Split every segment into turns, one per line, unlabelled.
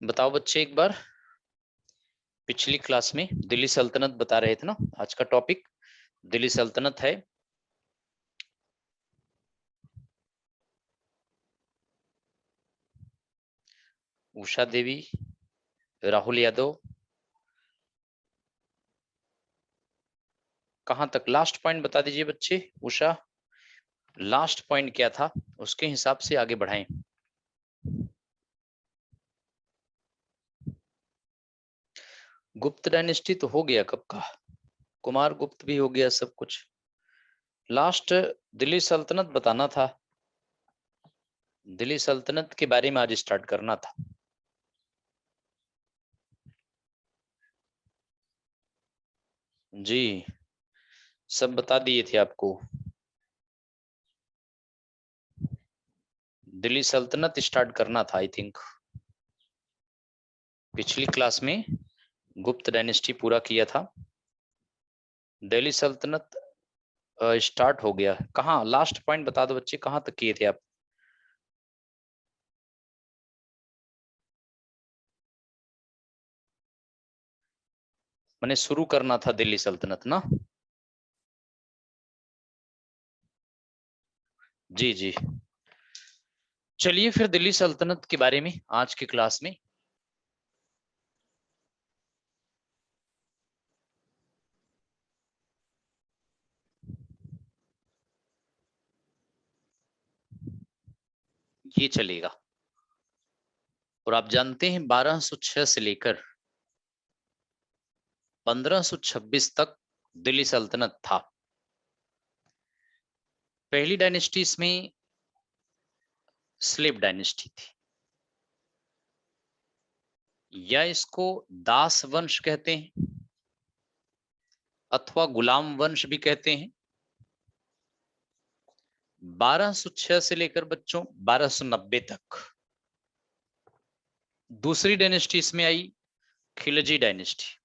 बताओ बच्चे एक बार, पिछली क्लास में दिल्ली सल्तनत बता रहे थे ना। आज का टॉपिक दिल्ली सल्तनत है। उषा देवी, राहुल यादव, कहां तक लास्ट पॉइंट बता दीजिए बच्चे। उषा, लास्ट पॉइंट क्या था, उसके हिसाब से आगे बढ़ाएं। गुप्त डायनेस्टी तो हो गया कब का, कुमार गुप्त भी हो गया, सब कुछ। लास्ट दिल्ली सल्तनत बताना था, दिल्ली सल्तनत के बारे में आज स्टार्ट करना था। जी, सब बता दिए थे आपको। दिल्ली सल्तनत स्टार्ट करना था आई थिंक। पिछली क्लास में गुप्त डायनेस्टी पूरा किया था, दिल्ली सल्तनत स्टार्ट हो गया। कहाँ लास्ट पॉइंट बता दो बच्चे, कहाँ तक किए थे आप। मैंने शुरू करना था दिल्ली सल्तनत ना। जी जी, चलिए फिर दिल्ली सल्तनत के बारे में आज की क्लास में। ये चलेगा। और आप जानते हैं 1206 से लेकर 1526 तक दिल्ली सल्तनत था। पहली डायनेस्टी इसमें स्लेव डायनेस्टी थी, या इसको दास वंश कहते हैं अथवा गुलाम वंश भी कहते हैं। 1206 से लेकर बच्चों 1290 तक दूसरी डायनेस्टी इसमें आई, खिलजी डायनेस्टी।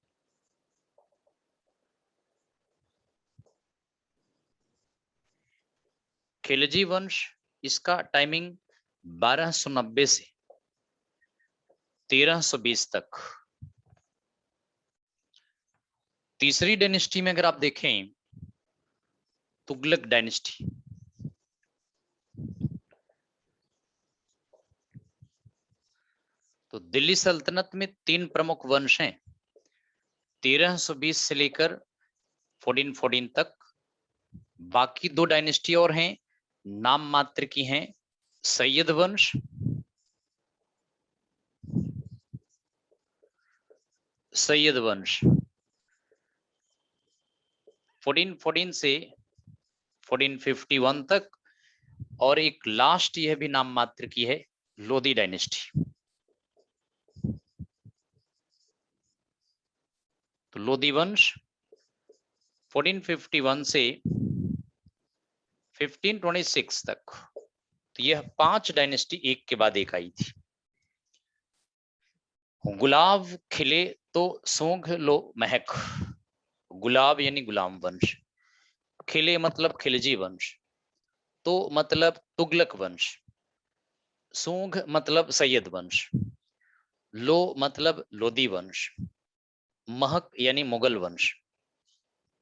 खिलजी वंश, इसका टाइमिंग 1290 से 1320 तक। तीसरी डायनेस्टी में अगर आप देखें, तुगलक डायनेस्टी। तो दिल्ली सल्तनत में तीन प्रमुख वंश हैं, 1320 से लेकर 1414 तक। बाकी दो डायनेस्टी और हैं, नाम मात्र की हैं, सैयद वंश, सैयद वंश 1414 से 1451 तक। और एक लास्ट यह भी नाम मात्र की है, लोधी डायनेस्टी। तो लोधी वंश 1451 से 1526 तक। तो यह 5 डायनेस्टी एक के बाद एक आई थी। गुलाब खिले तो सूंघ लो महक, गुलाब यानी गुलाम वंश, खिले मतलब खिलजी वंश, तो मतलब तुगलक वंश, सूंघ मतलब सैयद वंश, लो मतलब लोधी वंश, महक यानी मुगल वंश।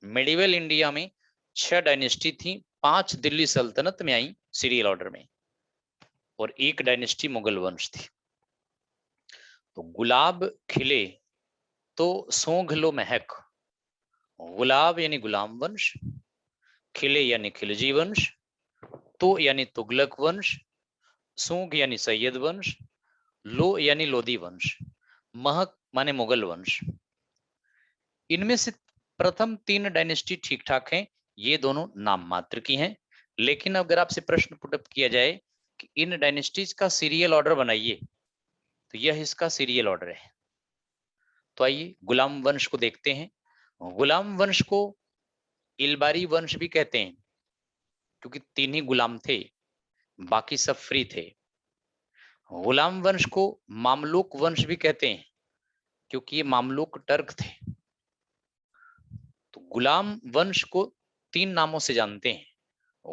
मेडिवल इंडिया में 6 डायनेस्टी थी, 5 दिल्ली सल्तनत में आई सीरियल ऑर्डर में, और एक डायनेस्टी मुगल वंश थी। तो गुलाब खिले तो सूंघ लो महक, गुलाब यानी गुलाम वंश, खिले यानी खिलजी वंश, तो यानी तुगलक वंश, सूंघ यानी सैयद वंश, लो यानी लोधी वंश, महक माने मुगल वंश। इनमें से प्रथम 3 डायनेस्टी ठीक ठाक हैं, ये दोनों नाम मात्र की हैं। लेकिन अगर आपसे प्रश्न पुटअप किया जाए कि इन डायनेस्टीज का सीरियल ऑर्डर बनाइए, तो यह इसका सीरियल ऑर्डर है। तो आइए गुलाम वंश को देखते हैं। गुलाम वंश को इलबारी वंश भी कहते हैं, क्योंकि 3 ही गुलाम थे, बाकी सब फ्री थे। गुलाम वंश को मामलुक वंश भी कहते हैं, क्योंकि ये मामलुक टर्क थे। तो गुलाम वंश को 3 नामों से जानते हैं।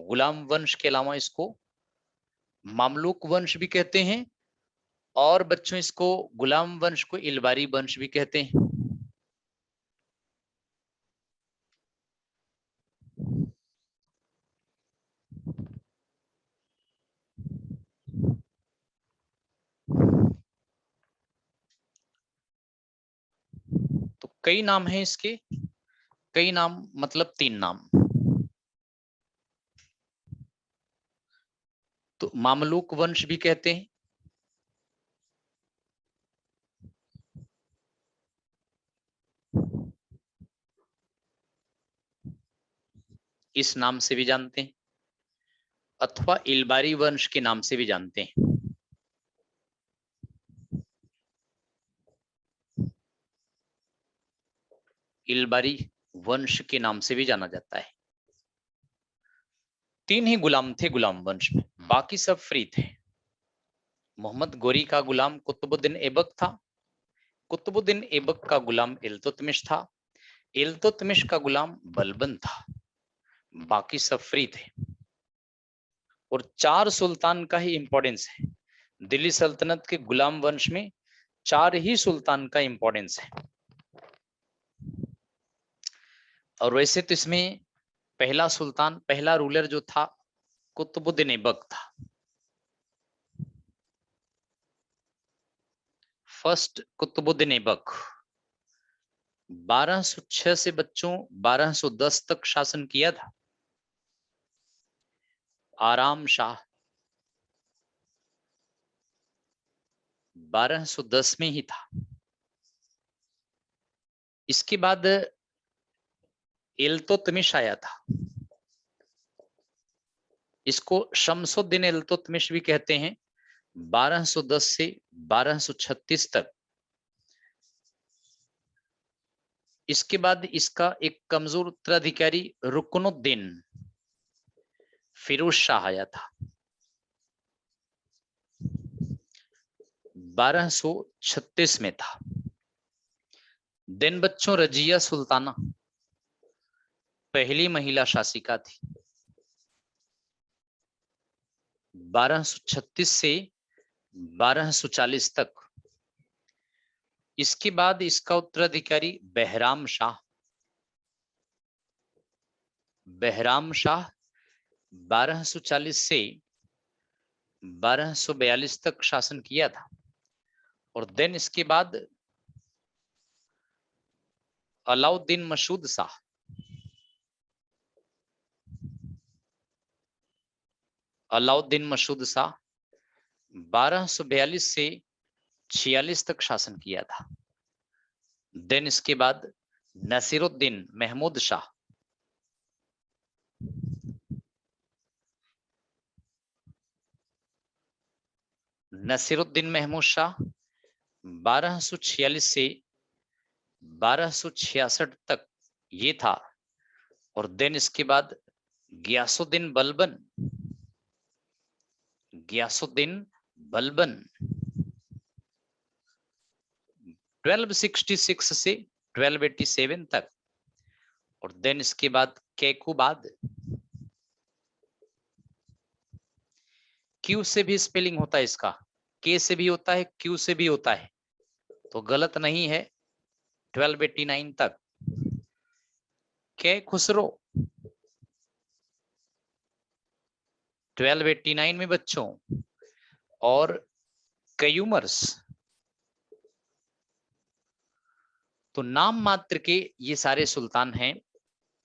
गुलाम वंश के अलावा इसको मामलुक वंश भी कहते हैं, और बच्चों इसको गुलाम वंश को इलबारी वंश भी कहते हैं। तो कई नाम हैं इसके, कई नाम मतलब 3 नाम। तो मामलूक वंश भी कहते हैं, इस नाम से भी जानते हैं, अथवा इलबारी वंश के नाम से भी जानते हैं। इलबारी वंश के नाम से भी जाना जाता है। 3 ही गुलाम थे गुलाम वंश में, बाकी सब फ्री थे। मोहम्मद गोरी का गुलाम कुतुबुद्दीन ऐबक था, कुतुबुद्दीन ऐबक का गुलाम इल्तुतमिश था, इल्तुतमिश का गुलाम बलबन था, बाकी सब फ्री थे। और 4 सुल्तान का ही इंपॉर्टेंस है। दिल्ली सल्तनत के गुलाम वंश में 4 ही सुल्तान का इंपॉर्टेंस है। और वैसे तो इसमें पहला सुल्तान, पहला रूलर जो था कुतुबुद्दीन ऐबक था। फर्स्ट कुतुबुद्दीन ऐबक 1206 से बच्चों 1210 तक शासन किया था। आराम शाह 1210 में ही था। इसके बाद इल्तुतमिश आया था, इसको शमसुद्दीन इल्तुतमिश भी कहते हैं। 1210 से 1236 तक। इसके बाद इसका एक कमजोर उत्तराधिकारी रुकनुद्दीन फिरोज शाह आया था। 1236 में था। देन बच्चों रजिया सुल्ताना पहली महिला शासिका थी। 1236 से 1240 तक। इसके बाद इसका उत्तराधिकारी बहराम शाह, बहराम शाह 1240 से 1242 तक शासन किया था। और देन इसके बाद अलाउद्दीन मसूद शाह, अलाउद्दीन मसूद शाह 1242 से 46 तक शासन किया था। देन इसके बाद नसीरुद्दीन महमूद शाह, नसीरुद्दीन महमूद शाह 1246 से 1266 तक ये था। और देन इसके बाद गियासुद्दीन बलबन, गियासुद्दीन बलबन 1266 से 1287 तक। और देन इसके बाद कैकुबाद, क्यू से भी स्पेलिंग होता है इसका, के से भी होता है, क्यू से भी होता है, तो गलत नहीं है। 1289 तक कै खुसरो 1289 में बच्चों। और कयूमर्स, तो नाम मात्र के ये सारे सुल्तान हैं।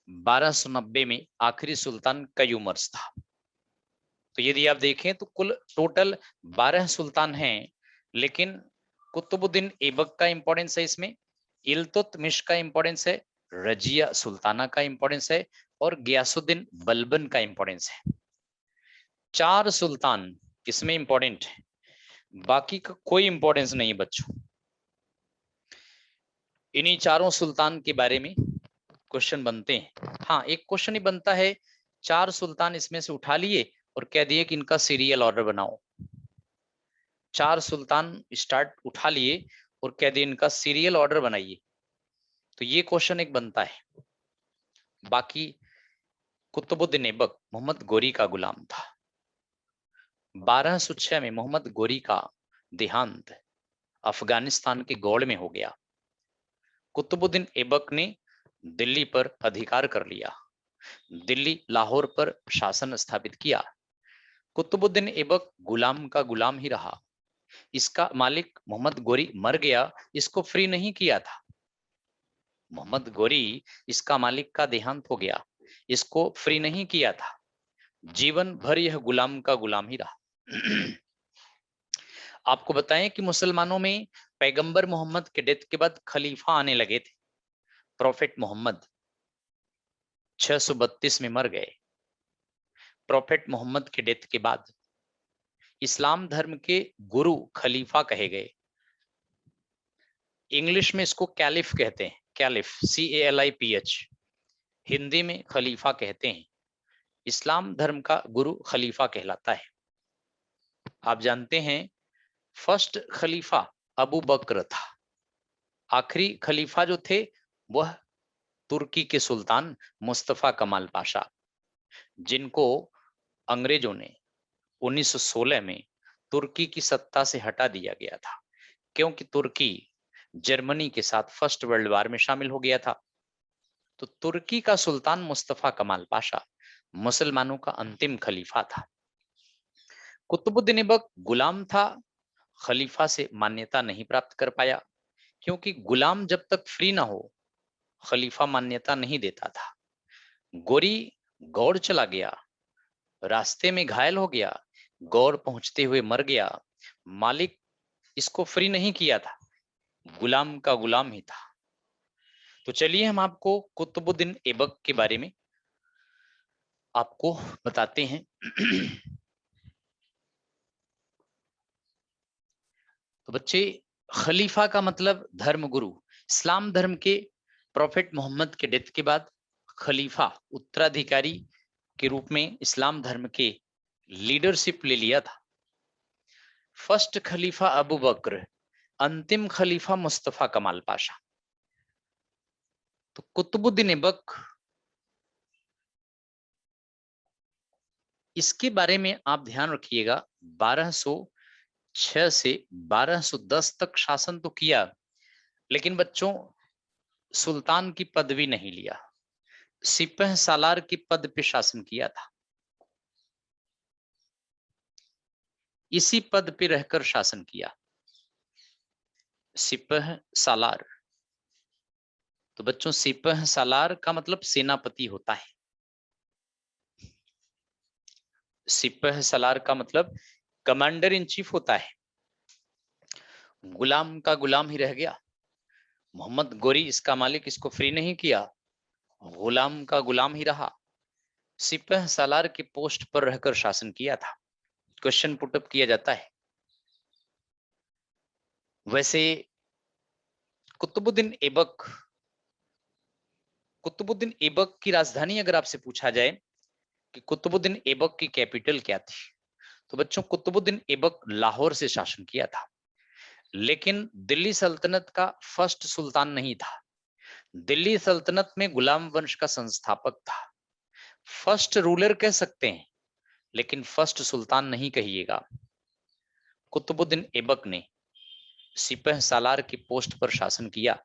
1290 में आखिरी सुल्तान कयूमर्स था। तो यदि आप देखें तो कुल टोटल 12 सुल्तान हैं, लेकिन कुतुबुद्दीन ऐबक का इंपॉर्टेंस है इसमें, इल्तुतमिश का इंपॉर्टेंस है, रजिया सुल्ताना का इंपॉर्टेंस है, और गियासुद्दीन बलबन का इंपॉर्टेंस है। 4 सुल्तान इसमें इंपॉर्टेंट है, बाकी का कोई इंपॉर्टेंस नहीं बच्चों। इन्हीं चारों सुल्तान के बारे में क्वेश्चन बनते हैं। हाँ, एक क्वेश्चन ही बनता है, 4 सुल्तान इसमें से उठा लिए और कह दिए कि इनका सीरियल ऑर्डर बनाओ। 4 सुल्तान स्टार्ट उठा लिए और कह दिए इनका सीरियल ऑर्डर बनाइए, तो ये क्वेश्चन एक बनता है। बाकी कुतुबुद्दीन ऐबक मोहम्मद गोरी का गुलाम था। 1206 में मोहम्मद गोरी का देहांत अफगानिस्तान के गौड़ में हो गया। कुतुबुद्दीन ऐबक ने दिल्ली पर अधिकार कर लिया, दिल्ली लाहौर पर शासन स्थापित किया। कुतुबुद्दीन ऐबक गुलाम का गुलाम ही रहा। इसका मालिक मोहम्मद गोरी मर गया, इसको फ्री नहीं किया था। मोहम्मद गोरी इसका मालिक का देहांत हो गया, इसको फ्री नहीं किया था। जीवन भर यह गुलाम का गुलाम ही रहा। आपको बताएं कि मुसलमानों में पैगंबर मोहम्मद के डेथ के बाद खलीफा आने लगे थे। प्रोफेट मोहम्मद 632 में मर गए। प्रोफेट मोहम्मद के डेथ के बाद इस्लाम धर्म के गुरु खलीफा कहे गए। इंग्लिश में इसको कैलिफ कहते हैं, कैलिफ CALIPH, हिंदी में खलीफा कहते हैं। इस्लाम धर्म का गुरु खलीफा कहलाता है। आप जानते हैं फर्स्ट खलीफा अबू बकर था। आखिरी खलीफा जो थे वह तुर्की के सुल्तान मुस्तफा कमाल पाशा, जिनको अंग्रेजों ने 1916 में तुर्की की सत्ता से हटा दिया गया था, क्योंकि तुर्की जर्मनी के साथ फर्स्ट वर्ल्ड वॉर में शामिल हो गया था। तो तुर्की का सुल्तान मुस्तफा कमाल पाशा मुसलमानों का अंतिम खलीफा था। कुतुबुद्दीन ऐबक गुलाम था, खलीफा से मान्यता नहीं प्राप्त कर पाया, क्योंकि गुलाम जब तक फ्री ना हो खलीफा मान्यता नहीं देता था। गोरी गौड़ चला गया, रास्ते में घायल हो गया, गौर पहुंचते हुए मर गया। मालिक इसको फ्री नहीं किया था, गुलाम का गुलाम ही था। तो चलिए हम आपको कुतुबुद्दीन ऐबक के बारे में आपको बताते हैं। तो बच्चे, खलीफा का मतलब धर्मगुरु। इस्लाम धर्म के प्रोफेट मोहम्मद के डेथ के बाद खलीफा उत्तराधिकारी के रूप में इस्लाम धर्म के लीडरशिप ले लिया था। फर्स्ट खलीफा अबू बकर, अंतिम खलीफा मुस्तफा कमाल पाशा। तो कुतुबुद्दीन ऐबक, इसके बारे में आप ध्यान रखिएगा, 1206 से 1210 तक शासन तो किया, लेकिन बच्चों सुल्तान की पदवी नहीं लिया, सिपह सालार की पद पे शासन किया था। इसी पद पे रहकर शासन किया, सिपह सालार। तो बच्चों सिपह सालार का मतलब सेनापति होता है। सिपह सालार का मतलब कमांडर इन चीफ होता है। गुलाम का गुलाम ही रह गया। मोहम्मद गोरी इसका मालिक, इसको फ्री नहीं किया, गुलाम का गुलाम ही रहा। सिपह सालार के पोस्ट पर रहकर शासन किया था। क्वेश्चन पुटअप किया जाता है। वैसे कुतुबुद्दीन ऐबक, कुतुबुद्दीन ऐबक की राजधानी अगर आपसे पूछा जाए कि कुतुबुद्दीन ऐबक की कैपिटल क्या थी, तो बच्चों कुतुबुद्दीन ऐबक लाहौर से शासन किया था, लेकिन दिल्ली सल्तनत का फर्स्ट सुल्तान नहीं था। दिल्ली सल्तनत में गुलाम वंश का संस्थापक था। फर्स्ट रूलर कह सकते हैं, लेकिन फर्स्ट सुल्तान नहीं कहिएगा। कुतुबुद्दीन ऐबक ने सिपह सालार की पोस्ट पर शासन किया,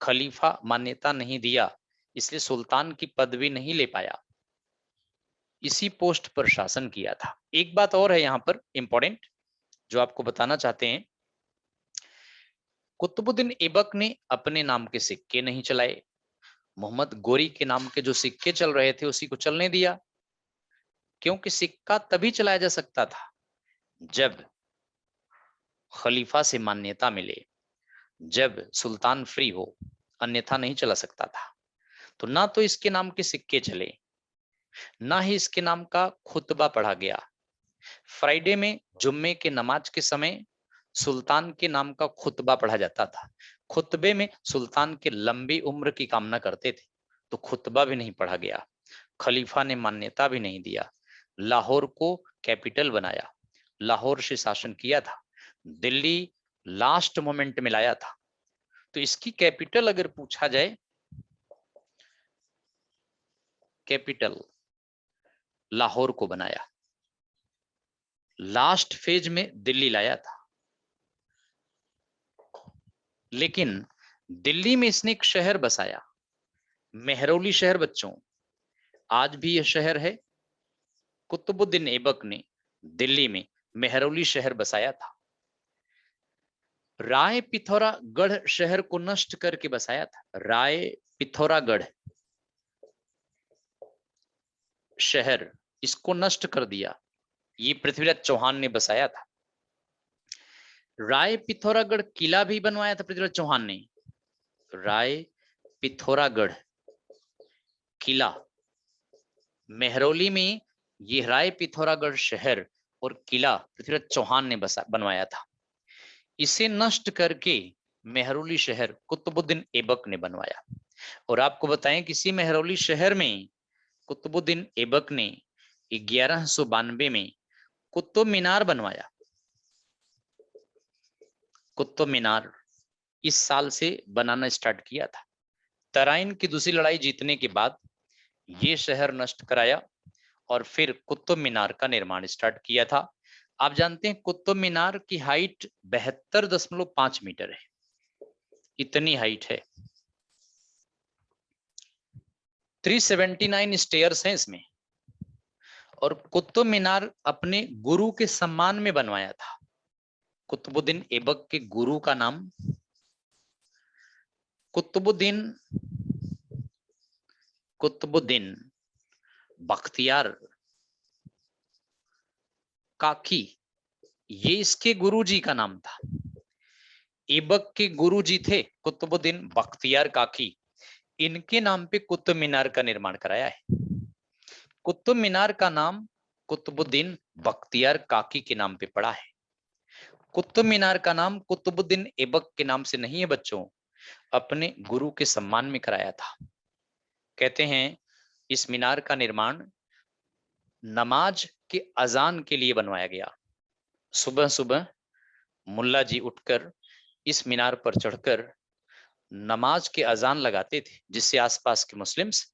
खलीफा मान्यता नहीं दिया, इसलिए सुल्तान की पदवी नहीं ले पाया, इसी पोस्ट पर शासन किया था। एक बात और है यहां पर इंपॉर्टेंट जो आपको बताना चाहते हैं, कुतुबुद्दीन ऐबक ने अपने नाम के सिक्के नहीं चलाए। मोहम्मद गोरी के नाम के जो सिक्के चल रहे थे उसी को चलने दिया, क्योंकि सिक्का तभी चलाया जा सकता था जब खलीफा से मान्यता मिले, जब सुल्तान फ्री हो, अन्यथा नहीं चला सकता था। तो ना तो इसके नाम के सिक्के चले, ना ही इसके नाम का खुतबा पढ़ा गया। फ्राइडे में जुम्मे के नमाज के समय सुल्तान के नाम का खुतबा पढ़ा जाता था। खुतबे में सुल्तान के लंबी उम्र की कामना करते थे, तो खुतबा भी नहीं पढ़ा गया। खलीफा ने मान्यता भी नहीं दिया। लाहौर को कैपिटल बनाया, लाहौर से शासन किया था, दिल्ली लास्ट मोमेंट में लाया था। तो इसकी कैपिटल अगर पूछा जाए, कैपिटल लाहौर को बनाया, लास्ट फेज में दिल्ली लाया था। लेकिन दिल्ली में इसने एक शहर बसाया, मेहरौली शहर बच्चों। आज भी यह शहर है। कुतुबुद्दीन ऐबक ने दिल्ली में मेहरौली शहर बसाया था। राय पिथौरागढ़ शहर को नष्ट करके बसाया था। राय पिथौरागढ़ शहर, इसको नष्ट कर दिया। ये पृथ्वीराज चौहान ने बसाया था। राय पिथौरागढ़ किला भी बनवाया था पृथ्वीराज चौहान ने। राय पिथौरागढ़ किला मेहरौली में, ये राय पिथौरागढ़ शहर और किला पृथ्वीराज चौहान ने बनवाया था। इसे नष्ट करके मेहरौली शहर कुतुबुद्दीन ऐबक ने बनवाया। और आपको बताएं किसी मेहरौली शहर में कुतुबुद्दीन ऐबक ने 1192 में कुतुब मीनार बनवाया। कुतुब मीनार इस साल से बनाना स्टार्ट किया था। तराइन की दूसरी लड़ाई जीतने के बाद ये शहर नष्ट कराया और फिर कुतुब मीनार का निर्माण स्टार्ट किया था। आप जानते हैं कुतुब मीनार की हाइट 72.5 मीटर है। इतनी हाइट है। 379 स्टेयर्स हैं इसमें। और कुतुब मीनार अपने गुरु के सम्मान में बनवाया था। कुतुबुद्दीन ऐबक के गुरु का नाम कुतुबुद्दीन बख्तियार काकी, ये इसके गुरुजी का नाम था। ऐबक के गुरुजी थे कुतुबुद्दीन बख्तियार काकी। इनके नाम पे कुतुब मीनार का निर्माण कराया है। कुतुब मीनार का नाम कुतुबुद्दीन बख्तियार काकी के नाम पे पड़ा है। कुतुब मीनार का नाम कुतुबुद्दीन ऐबक के नाम से नहीं है बच्चों, अपने गुरु के सम्मान में कराया था। कहते हैं इस मीनार का निर्माण नमाज के अजान के लिए बनवाया गया। सुबह सुबह मुल्ला जी उठकर इस मीनार पर चढ़कर नमाज के अजान लगाते थे, जिससे आसपास के मुस्लिम्स,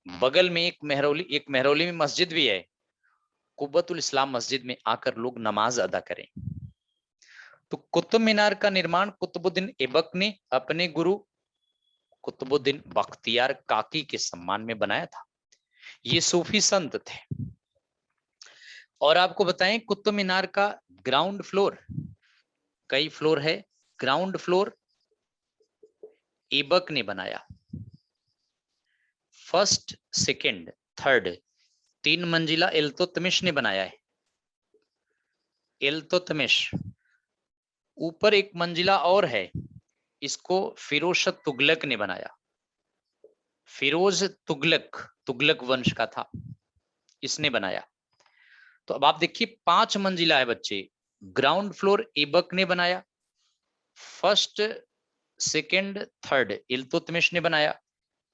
बगल में एक मेहरौली में मस्जिद भी है, कुब्बतुल इस्लाम मस्जिद में आकर लोग नमाज अदा करें। तो कुतुब मीनार का निर्माण कुतुबुद्दीन ऐबक ने अपने गुरु कुतुबुद्दीन बख्तियार काकी के सम्मान में बनाया था। ये सूफी संत थे। और आपको बताएं कुतुब मीनार का ग्राउंड फ्लोर, कई फ्लोर है, ग्राउंड फ्लोर ऐबक ने बनाया। फर्स्ट, सेकंड, थर्ड 3 मंजिला इल्तुतमिश ने बनाया है। इल्तुतमिश। ऊपर 1 मंजिला और है, इसको फिरोज तुगलक ने बनाया। फिरोज तुगलक, तुगलक वंश का था, इसने बनाया। तो अब आप देखिए 5 मंजिला है बच्चे। ग्राउंड फ्लोर ऐबक ने बनाया, फर्स्ट, सेकंड, थर्ड इल्तुतमिश ने बनाया,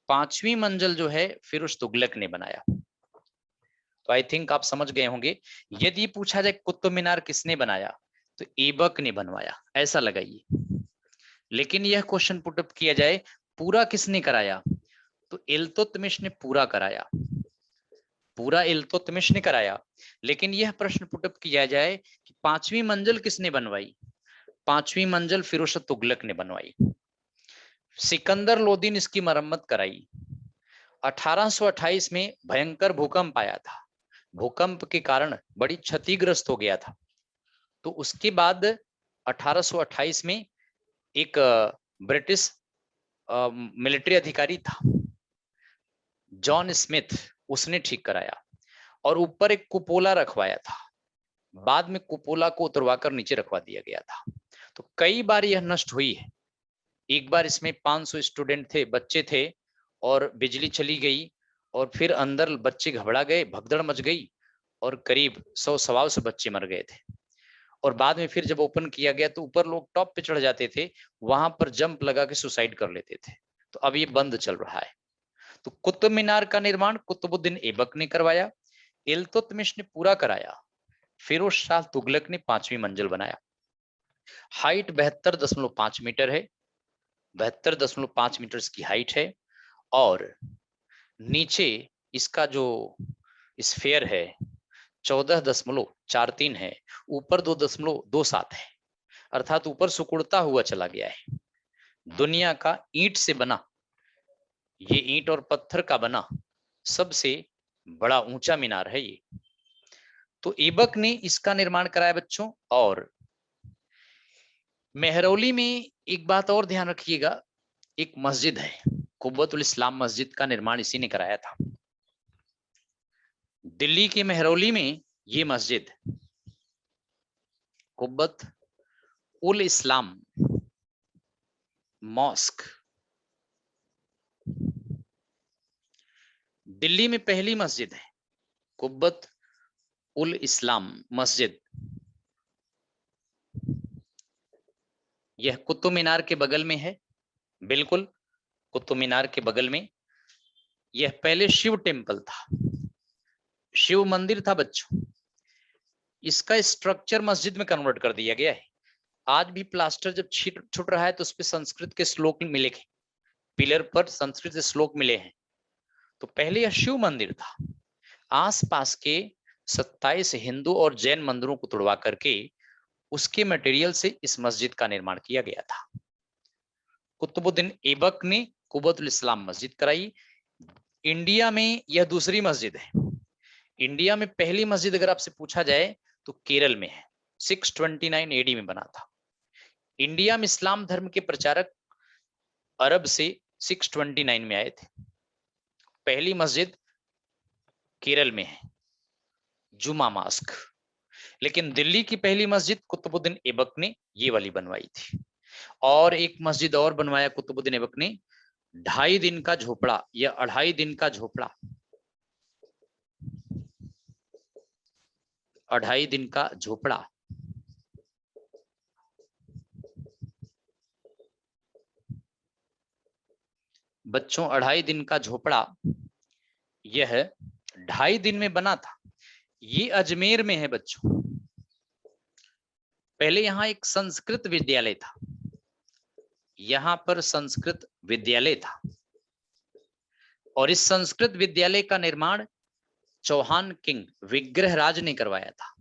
5वीं मंजिल जो है फिरोज तुगलक ने बनाया। तो आई थिंक आप समझ गए होंगे। यदि पूछा जाए कुतुब मीनार किसने बनाया, तो ऐबक ने बनवाया, ऐसा लगाइए। लेकिन यह क्वेश्चन पुटअप किया जाए पूरा किसने कराया, तो इल्तुतमिश ने पूरा कराया, पूरा इल्तुतमिश ने कराया। लेकिन यह प्रश्न पुटअप किया जाए कि 5वीं मंजिल किसने बनवाई, 5वीं मंजिल फिरोज तुगलक ने बनवाई। सिकंदर लोदीन इसकी मरम्मत कराई। 1828 में भयंकर भूकंप आया था, भूकंप के कारण बड़ी क्षतिग्रस्त हो गया था। तो उसके बाद 1828 में एक ब्रिटिश मिलिट्री अधिकारी था जॉन स्मिथ, उसने ठीक कराया और ऊपर एक कुपोला रखवाया था। बाद में कुपोला को उतरवाकर नीचे रखवा दिया गया था। तो कई बार यह नष्ट हुई है। एक बार इसमें 500 स्टूडेंट थे, बच्चे थे, और बिजली चली गई और फिर अंदर बच्चे घबरा गए, भगदड़ मच गई और करीब 100-125 बच्चे मर गए थे। और बाद में फिर जब ओपन किया गया तो ऊपर लोग टॉप पे चढ़ जाते थे, वहां पर जंप लगा के सुसाइड कर लेते थे। तो अब ये बंद चल रहा है। तो कुतुब मीनार का निर्माण कुतुबुद्दीन ऐबक ने करवाया, इल्तुतमिश ने पूरा कराया, फिरोज शाह तुगलक ने 5वीं मंजिल बनाया। हाइट 72.5 मीटर है, 72.5 मीटर की हाइट है। और नीचे इसका जो स्फीयर है 14.43 है, ऊपर 2.27 है, अर्थात ऊपर सिकुड़ता हुआ चला गया है। दुनिया का ईंट से बना, ये ईंट और पत्थर का बना सबसे बड़ा ऊंचा मीनार है ये। तो ऐबक ने इसका निर्माण कराया बच्चों। और मेहरौली में एक बात और ध्यान रखिएगा, एक मस्जिद है, कुब्बतुल इस्लाम मस्जिद का निर्माण इसी ने कराया था। दिल्ली के मेहरौली में ये मस्जिद कुब्बत उल इस्लाम मॉस्क, दिल्ली में पहली मस्जिद है कुब्बत उल इस्लाम मस्जिद। यह कुतुब मीनार के बगल में है, बिल्कुल कुतुब मीनार के बगल में। यह पहले शिव टेम्पल था, शिव मंदिर था बच्चों। इसका स्ट्रक्चर मस्जिद में कन्वर्ट कर दिया गया है। आज भी प्लास्टर जब छूट रहा है तो उस पर संस्कृत के श्लोक मिले, पिलर पर संस्कृत श्लोक मिले हैं। तो पहले यह शिव मंदिर था। आसपास के 27 हिंदू और जैन मंदिरों को तोड़वा करके उसके मटेरियल से इस मस्जिद का निर्माण किया गया था। कुतुबुद्दीन ऐबक ने कुब्बतुल इस्लाम मस्जिद कराई। इंडिया में यह दूसरी मस्जिद है। इंडिया में पहली मस्जिद अगर आपसे पूछा जाए तो केरल में है, 629 एडी में बना था। इंडिया में इस्लाम धर्म के प्रचारक अरब से 629 में आए थे। पहली मस्जिद केरल में है, जुमा मास्क। लेकिन दिल्ली की पहली मस्जिद कुतुबुद्दीन ऐबक ने ये वाली बनवाई थी। और एक मस्जिद और बनवाया कुतुबुद्दीन ऐबक ने, 2.5 दिन का झोपड़ा या 2.5 दिन का झोपड़ा, 2.5 दिन का झोपड़ा। बच्चों 2.5 दिन का झोपड़ा यह 2.5 दिन में बना था। ये अजमेर में है बच्चों। पहले यहां एक संस्कृत विद्यालय था, यहां पर संस्कृत विद्यालय था। और इस संस्कृत विद्यालय का निर्माण चौहान किंग विग्रहराज ने करवाया था।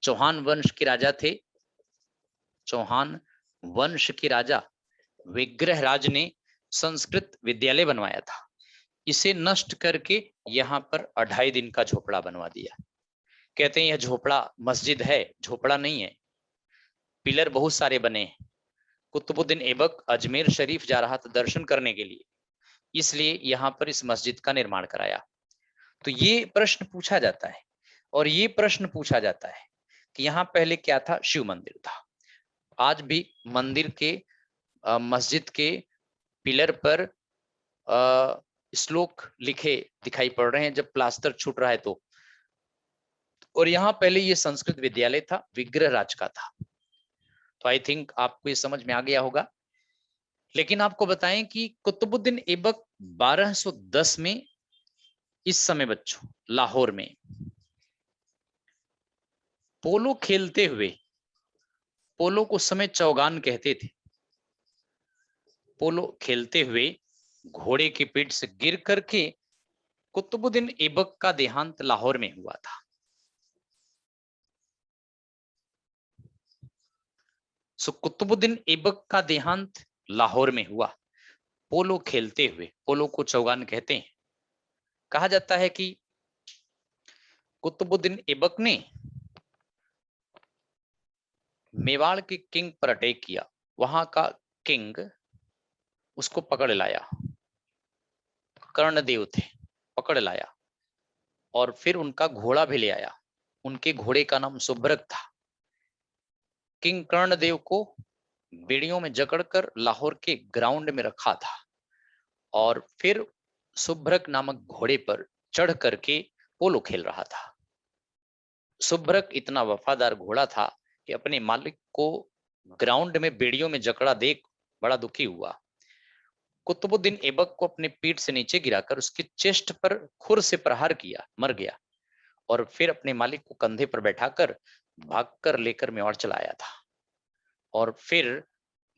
चौहान वंश के राजा थे, चौहान वंश के राजा विग्रहराज ने संस्कृत विद्यालय बनवाया था। इसे नष्ट करके यहां पर 2.5 दिन का झोपड़ा बनवा दिया। कहते हैं यह झोपड़ा मस्जिद है, झोपड़ा नहीं है। पिलर बहुत सारे बने हैं। कुतुबुद्दीन ऐबक अजमेर शरीफ जा रहा था दर्शन करने के लिए, इसलिए यहां पर इस मस्जिद का निर्माण कराया। तो ये प्रश्न पूछा जाता है, और ये प्रश्न पूछा जाता है कि यहाँ पहले क्या था? शिव मंदिर था। आज भी मंदिर के मस्जिद के पिलर पर श्लोक लिखे दिखाई पड़ रहे हैं जब प्लास्टर छूट रहा है तो। और यहाँ पहले ये संस्कृत विद्यालय था, विग्रहराज का था। तो आई थिंक आपको ये समझ में आ गया होगा। लेकिन आपको बताएं कि कुतुबुद्दीन ऐबक 1210 में, इस समय बच्चों लाहौर में पोलो खेलते हुए, पोलो को उस समय चौगान कहते थे, पोलो खेलते हुए घोड़े की पीठ से गिर करके कुतुबुद्दीन ऐबक का देहांत लाहौर में हुआ था। सो कुतुबुद्दीन ऐबक का देहांत लाहौर में हुआ, पोलो खेलते हुए। पोलो को चौगान कहते हैं। कहा जाता है कि कुतुबुद्दीन ऐबक ने मेवाड़ के किंग पर अटैक किया, वहां का किंग उसको पकड़ लाया, कर्णदेव थे, पकड़ लाया और फिर उनका घोड़ा भी ले आया। उनके घोड़े का नाम सुभ्रक था। किंग कर्णदेव को बेड़ियों में जकड़कर लाहौर के ग्राउंड में रखा था और फिर सुभ्रक नामक घोड़े पर चढ़ करके पोलो खेल रहा था। सुभ्रक इतना वफादार घोड़ा था कि अपने मालिक को ग्राउंड में बेड़ियों में जकड़ा देख बड़ा दुखी हुआ। कुतुबुद्दीन ऐबक को अपने पीठ से नीचे गिराकर उसके चेस्ट पर खुर से प्रहार किया, मर गया। और फिर अपने मालिक को कंधे पर बैठाकर भागकर लेकर मेवाड़ चला आया था। और फिर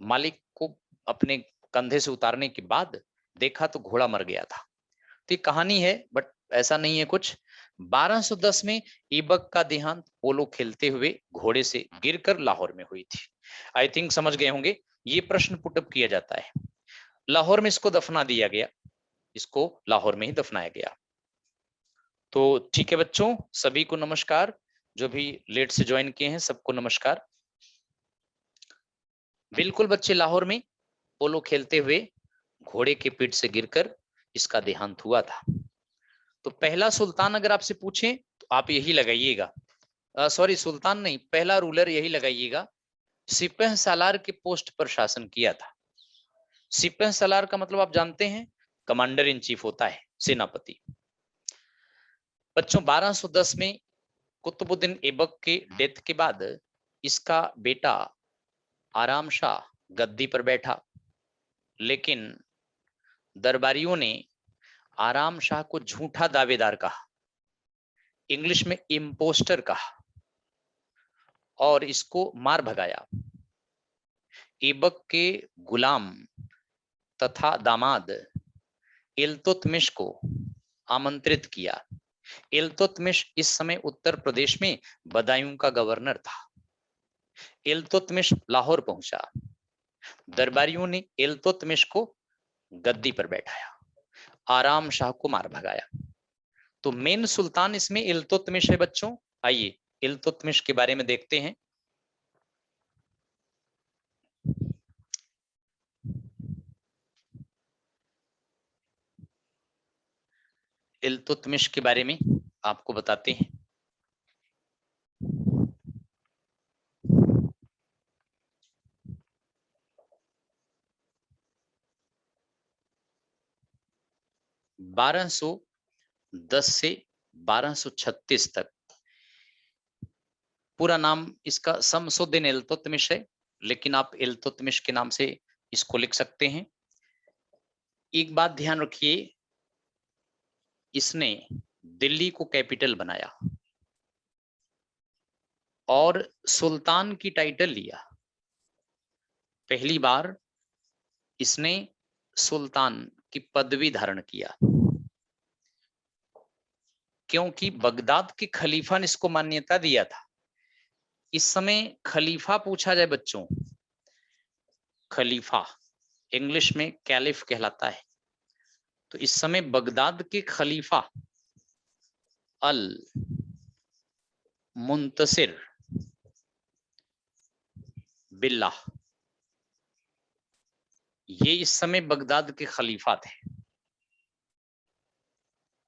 मालिक को अपने कंधे से उतारने के बाद देखा तो घोड़ा मर गया था। तो ये कहानी है, बट ऐसा नहीं है कुछ। 1210 में ऐबक का देहांत पोलो खेलते हुए घोड़े से गिरकर लाहौर में हुई थी। आई थिंक समझ गए होंगे। ये प्रश्न पुटअप किया जाता है। लाहौर में इसको दफना दिया गया, इसको लाहौर में ही दफनाया गया। तो ठीक है बच्चों, सभी को नमस्कार, जो भी लेट से ज्वाइन किए हैं सबको नमस्कार। बिल्कुल बच्चे, लाहौर में पोलो खेलते हुए घोड़े के पीठ से गिरकर इसका देहांत हुआ था। तो पहला सुल्तान अगर आपसे पूछें तो आप यही लगाइएगा, सॉरी सुल्तान नहीं, पहला रूलर यही लगाइएगा, सिपह सालार के पोस्ट पर शासन किया था। सिपह सालार का मतलब आप जानते हैं, कमांडर इन चीफ होता है, सेनापति। बच्चों 1210 में कुतुबुद्दीन ऐबक के डेथ के बाद इसका बेटा आराम शाह गद्दी पर बैठा, लेकिन दरबारियों ने आराम शाह को झूठा दावेदार कहा, इंग्लिश में इम्पोस्टर कहा, और इसको मार भगाया। ऐबक के गुलाम तथा दामाद इल्तुतमिश को आमंत्रित किया। इल्तुतमिश इस समय उत्तर प्रदेश में बदायूं का गवर्नर था। इल्तुतमिश लाहौर पहुंचा, दरबारियों ने इल्तुतमिश को गद्दी पर बैठाया, आराम शाह को मार भगाया। तो मेन सुल्तान इसमें इल्तुतमिश है बच्चों। आइए इल्तुतमिश के बारे में देखते हैं। इल्तुतमिश के बारे में आपको बताते हैं। बारह सौ 10 से 1236 तक, पूरा नाम इसका शमसुद्दीन इल्तुतमिश है, लेकिन आप इल्तुतमिश के नाम से इसको लिख सकते हैं। एक बात ध्यान रखिए, इसने दिल्ली को कैपिटल बनाया और सुल्तान की टाइटल लिया। पहली बार इसने सुल्तान की पदवी धारण किया, क्योंकि बगदाद के खलीफा ने इसको मान्यता दिया था। इस समय खलीफा पूछा जाए बच्चों, खलीफा इंग्लिश में कैलिफ कहलाता है। तो इस समय बगदाद के खलीफा अल मुंतसिर बिल्लाह, ये इस समय बगदाद के खलीफा थे,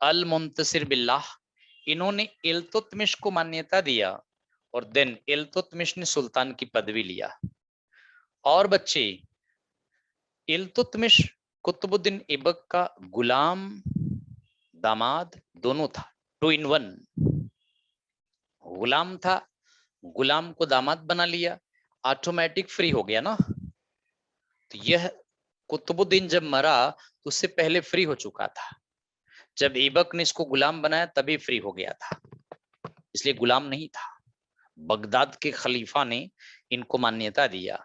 अल मुंतसिर बिल्लाह। इन्होंने इल्तुतमिश को मान्यता दिया और देन इल्तुतमिश ने सुल्तान की पदवी लिया। और बच्चे, इल्तुतमिश कुतुबुद्दीन ऐबक का गुलाम दामाद दोनों था, 2 in 1। गुलाम था, गुलाम को दामाद बना लिया, ऑटोमेटिक फ्री हो गया ना। तो यह कुतुबुद्दीन जब मरा तो उससे पहले फ्री हो चुका था, जब ऐबक ने इसको गुलाम बनाया तभी फ्री हो गया था, इसलिए गुलाम नहीं था। बगदाद के खलीफा ने इनको मान्यता दिया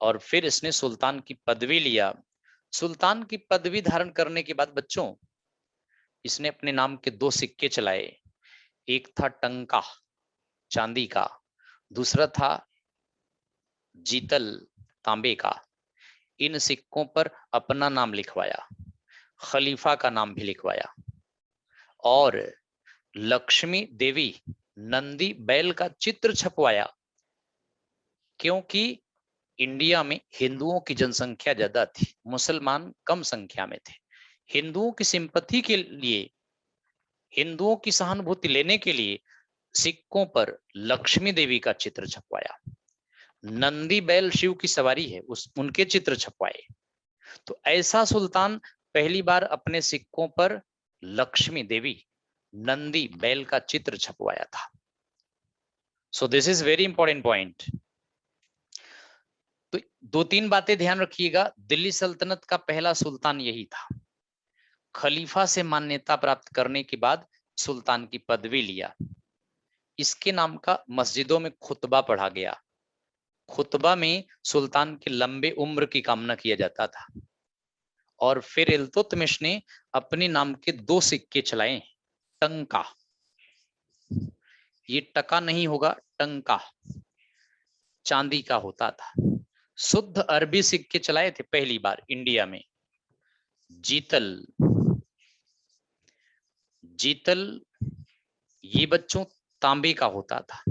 और फिर इसने सुल्तान की पदवी लिया। सुल्तान की पदवी धारण करने के बाद बच्चों, इसने अपने नाम के 2 सिक्के चलाए। एक था टंका चांदी का, दूसरा था जीतल तांबे का। इन सिक्कों पर अपना नाम लिखवाया, खलीफा का नाम भी लिखवाया, और लक्ष्मी देवी नंदी बैल का चित्र छपवाया, क्योंकि इंडिया में हिंदुओं की जनसंख्या ज्यादा थी, मुसलमान कम संख्या में थे। हिंदुओं की सिंपैथी के लिए, हिंदुओं की सहानुभूति लेने के लिए सिक्कों पर लक्ष्मी देवी का चित्र छपवाया। नंदी बैल शिव की सवारी है, उनके चित्र छपवाए। तो ऐसा सुल्तान पहली बार अपने सिक्कों पर लक्ष्मी देवी नंदी बैल का चित्र छपवाया था। So this is very important point. तो 2-3 बातें ध्यान रखिएगा। दिल्ली सल्तनत का पहला सुल्तान यही था, खलीफा से मान्यता प्राप्त करने के बाद सुल्तान की पदवी लिया। इसके नाम का मस्जिदों में खुतबा पढ़ा गया। खुतबा में सुल्तान के लंबे उम्र की कामना किया जाता था। और फिर इल्तुतमिश ने अपने नाम के 2 सिक्के चलाए। टंका, ये टका नहीं होगा, टंका चांदी का होता था। शुद्ध अरबी सिक्के चलाए थे पहली बार इंडिया में। जीतल, जीतल ये बच्चों तांबे का होता था।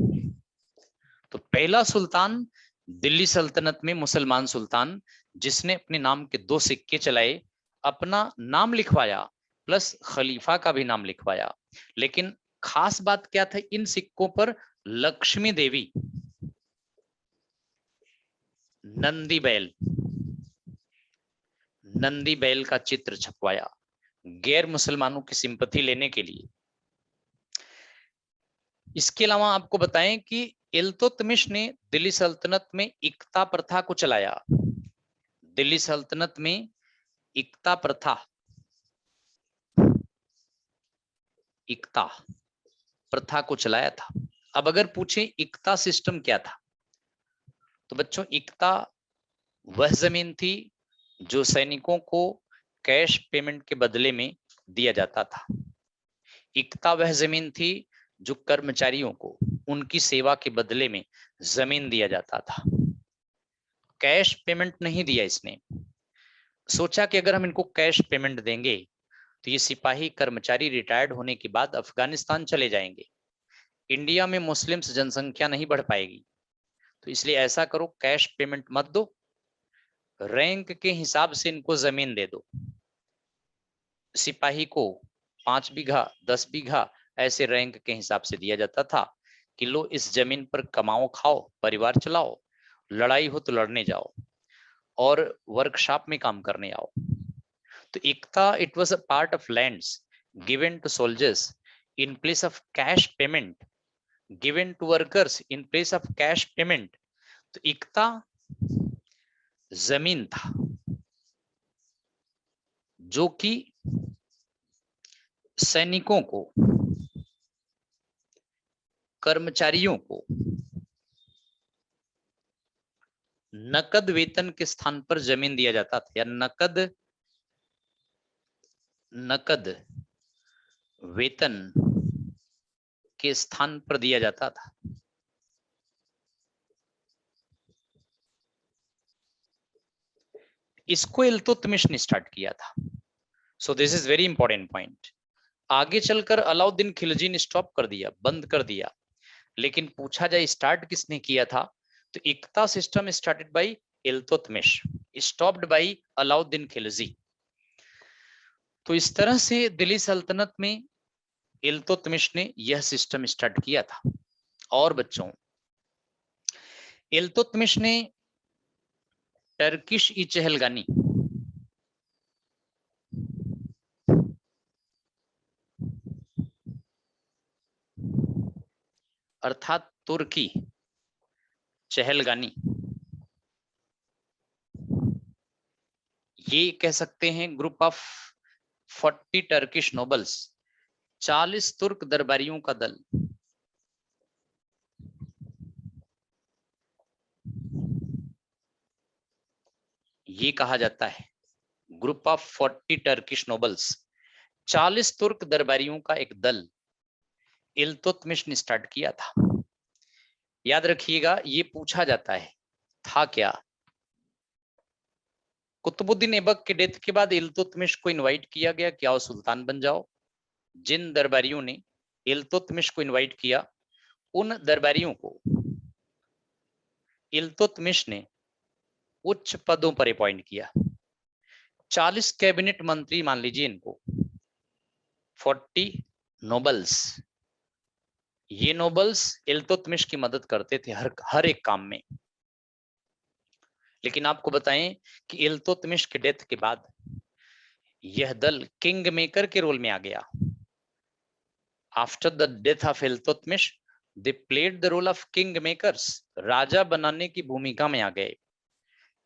तो पहला सुल्तान दिल्ली सल्तनत में मुसलमान सुल्तान जिसने अपने नाम के 2 सिक्के चलाए, अपना नाम लिखवाया प्लस खलीफा का भी नाम लिखवाया। लेकिन खास बात क्या था, इन सिक्कों पर लक्ष्मी देवी, नंदी बैल, नंदी बैल का चित्र छपवाया गैर मुसलमानों की सिंपथी लेने के लिए। इसके अलावा आपको बताएं कि इल्तुतमिश ने दिल्ली सल्तनत में इक्ता प्रथा को चलाया। दिल्ली सल्तनत में इक्ता प्रथा, इक्ता प्रथा को चलाया था। अब अगर पूछे इक्ता सिस्टम क्या था, तो बच्चों इक्ता वह जमीन थी जो सैनिकों को कैश पेमेंट के बदले में दिया जाता था। इक्ता वह जमीन थी जो कर्मचारियों को उनकी सेवा के बदले में जमीन दिया जाता था। कैश पेमेंट नहीं दिया इसने। सोचा कि अगर हम इनको कैश पेमेंट देंगे तो ये सिपाही कर्मचारी रिटायर्ड होने के बाद अफगानिस्तान चले जाएंगे, इंडिया में मुस्लिम्स जनसंख्या नहीं बढ़ पाएगी। तो इसलिए ऐसा करो, कैश पेमेंट मत दो, रैंक के हिसाब से इनको जमीन दे दो। सिपाही को 5 बीघा 10 बीघा ऐसे रैंक के हिसाब से दिया जाता था कि लो इस जमीन पर कमाओ खाओ परिवार चलाओ, लड़ाई हो तो लड़ने जाओ और वर्कशॉप में काम करने आओ। तो इक्ता it was a part of lands given to soldiers in place of cash payment, given to workers in place of cash payment. तो इक्ता जमीन था जो कि सैनिकों को, कर्मचारियों को नकद वेतन के स्थान पर जमीन दिया जाता था, या नकद वेतन के स्थान पर दिया जाता था। इसको इल्तुतमिश ने स्टार्ट किया था। So this is very important point. आगे चलकर अलाउद्दीन खिलजी ने स्टॉप कर दिया, बंद कर दिया। लेकिन पूछा जाए स्टार्ट किसने किया था, तो इक्ता system started by Iltutmish, stopped by Alauddin Khilji. तो इस तरह से दिल्ली सल्तनत में इल्तुतमिश ने यह सिस्टम स्टार्ट किया था। और बच्चों इल्तुतमिश ने टर्किश ई चहलगानी, अर्थात तुर्की चहलगानी, ये कह सकते हैं ग्रुप ऑफ 40 टर्किश नोबल्स, 40 तुर्क दरबारियों का दल, ये कहा जाता है ग्रुप ऑफ 40 टर्किश नोबल्स, 40 तुर्क दरबारियों का एक दल इल्तुतमिश ने स्टार्ट किया था। याद रखिएगा, ये पूछा जाता है था क्या। कुतुबुद्दीन ऐबक के डेथ के बाद इल्तुतमिश को इनवाइट किया गया कि आओ सुल्तान बन जाओ। जिन दरबारियों ने इल्तुतमिश को इनवाइट किया, उन दरबारियों को इल्तुतमिश ने उच्च पदों पर अपॉइंट किया। 40 कैबिनेट मंत्री मान लीजिए इनको, 40 नोबल्स। ये नोबल्स इल्तुतमिश की मदद करते थे हर एक काम में। लेकिन आपको बताएं कि इल्तुतमिश के डेथ के बाद यह दल किंग मेकर के रोल में आ गया। After the death of Iltutmish they played the role of kingmakers, राजा बनाने की भूमिका में आ गए।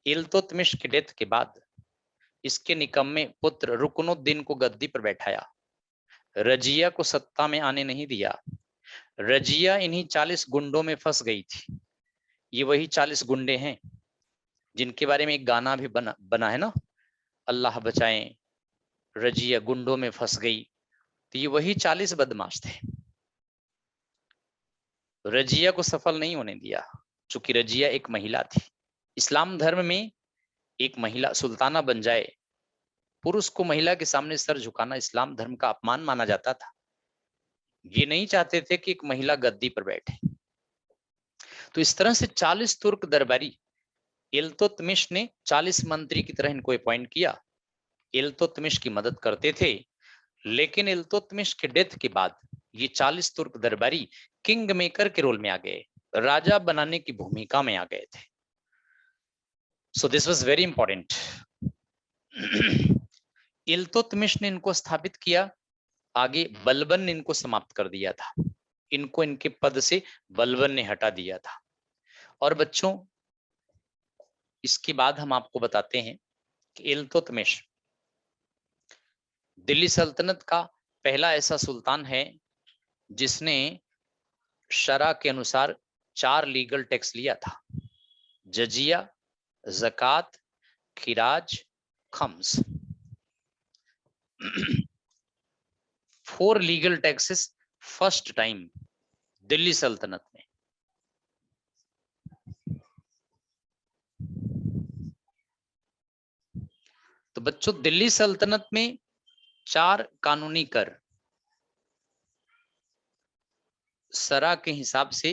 इल्तुतमिश के डेथ के बाद इसके निकम्मे पुत्र रुकनुद्दीन को गद्दी पर बैठाया, रजिया को सत्ता में आने नहीं दिया। रजिया इन्हीं 40 गुंडों में फंस गई थी। ये वही 40 गुंडे हैं जिनके बारे में एक गाना भी बना है ना, अल्लाह बचाएं रजिया गुंडों में फंस गई। तो ये वही 40 बदमाश थे। रजिया को सफल नहीं होने दिया, चूंकि रजिया एक महिला थी। इस्लाम धर्म में एक महिला सुल्ताना बन जाए, पुरुष को महिला के सामने सर झुकाना इस्लाम धर्म का अपमान माना जाता था। ये नहीं चाहते थे कि एक महिला गद्दी पर बैठे। तो इस तरह से 40 तुर्क दरबारी, इल्तुतमिश ने 40 मंत्री की तरह इनको अपॉइंट किया, इल्तुतमिश की मदद करते थे। लेकिन इल्तुतमिश के डेथ के बाद ये 40 तुर्क दरबारी किंग मेकर के रोल में आ गए, राजा बनाने की भूमिका में आ गए थे। So this was very important. Iltutmish ने इनको स्थापित किया, आगे बलबन ने इनको समाप्त कर दिया था, इनको इनके पद से बलबन ने हटा दिया था। और बच्चों इसके बाद हम आपको बताते हैं कि इल्तुतमिश दिल्ली सल्तनत का पहला ऐसा सुल्तान है जिसने शरा के अनुसार 4 लीगल टैक्स लिया था: जजिया, ज़कात, खिराज, खम्स। 4 legal taxes first time Delhi सल्तनत में। तो बच्चों दिल्ली सल्तनत में 4 कानूनी कर सरा के हिसाब से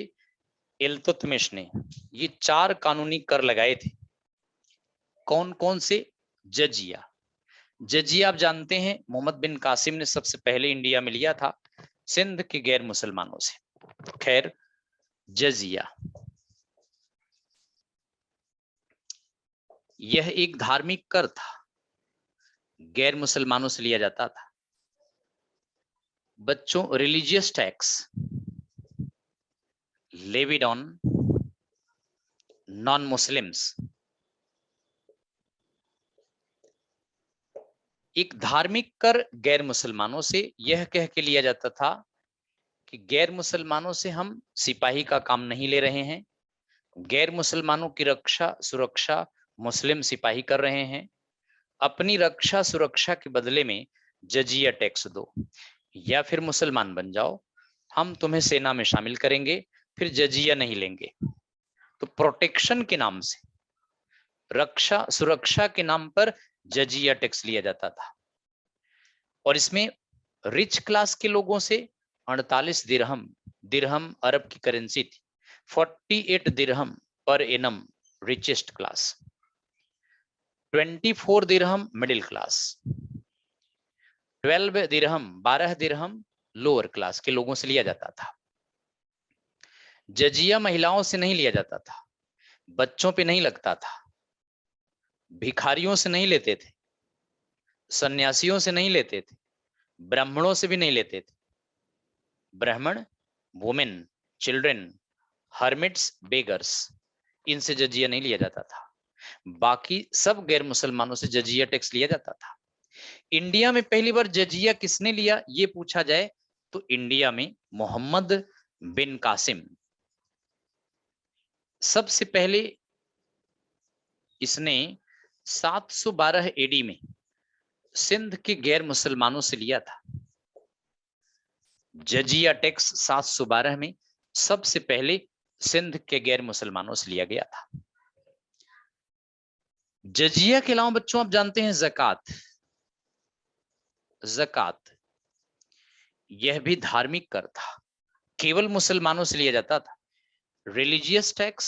इल्तुतमिश ने ये 4 कानूनी कर लगाए थे। कौन कौन से? जजिया। जजिया आप जानते हैं मोहम्मद बिन कासिम ने सबसे पहले इंडिया में लिया था सिंध के गैर मुसलमानों से। खैर, जजिया यह एक धार्मिक कर था, गैर मुसलमानों से लिया जाता था। बच्चों religious tax levied on non Muslims, एक धार्मिक कर गैर मुसलमानों से यह कह के लिया जाता था कि गैर मुसलमानों से हम सिपाही का काम नहीं ले रहे हैं, गैर मुसलमानों की रक्षा सुरक्षा मुस्लिम सिपाही कर रहे हैं, अपनी रक्षा सुरक्षा के बदले में जजिया टैक्स दो या फिर मुसलमान बन जाओ, हम तुम्हें सेना में शामिल करेंगे, फिर जजिया नहीं लेंगे। तो प्रोटेक्शन के नाम से, रक्षा सुरक्षा के नाम पर जजिया टैक्स लिया जाता था। और इसमें रिच क्लास के लोगों से 48 दिरहम, दिरहम अरब की करेंसी थी, 48 दिरहम पर एनम रिचेस्ट क्लास, 24 दिरहम मिडिल क्लास, 12 दिरहम 12 दिरहम लोअर क्लास के लोगों से लिया जाता था। जजिया महिलाओं से नहीं लिया जाता था, बच्चों पे नहीं लगता था, भिखारियों से नहीं लेते थे, सन्यासियों से नहीं लेते थे, ब्राह्मणों से भी नहीं लेते थे। ब्राह्मण, वुमेन, चिल्ड्रन, हर्मिट्स, बेगर्स, इनसे जजिया नहीं लिया जाता था। बाकी सब गैर मुसलमानों से जजिया टैक्स लिया जाता था। इंडिया में पहली बार जजिया किसने लिया ये पूछा जाए तो इंडिया में मोहम्मद बिन कासिम सबसे पहले, इसने 712 एडी में सिंध के गैर मुसलमानों से लिया था। जजिया टैक्स 712 में सबसे पहले सिंध के गैर मुसलमानों से लिया गया था। जजिया के अलावा बच्चों आप जानते हैं ज़कात। ज़कात यह भी धार्मिक कर था, केवल मुसलमानों से लिया जाता था। Religious tax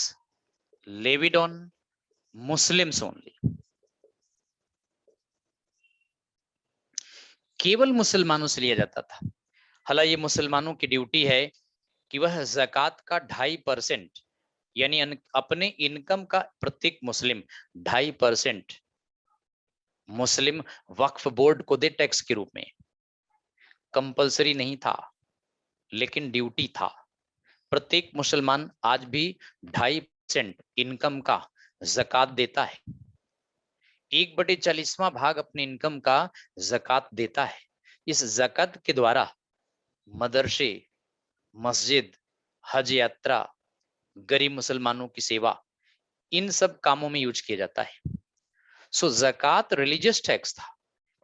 levied on Muslims only, केवल मुसलमानों से लिया जाता था। हालांकि ये मुसलमानों की ड्यूटी है कि वह ज़कात का 2.5% यानी अपने इनकम का प्रत्येक मुस्लिम 2.5% मुस्लिम वक्फ बोर्ड को दे टैक्स के रूप में। कंपलसरी नहीं था लेकिन ड्यूटी था। प्रत्येक मुसलमान आज भी 2.5% इनकम का ज़कात देता है, 1/40वां भाग अपने इनकम का ज़कात देता है। इस ज़कात के द्वारा मदरसे, मस्जिद, हज यात्रा, गरीब मुसलमानों की सेवा, इन सब कामों में यूज किया जाता है। सो ज़कात रिलीजियस टैक्स था,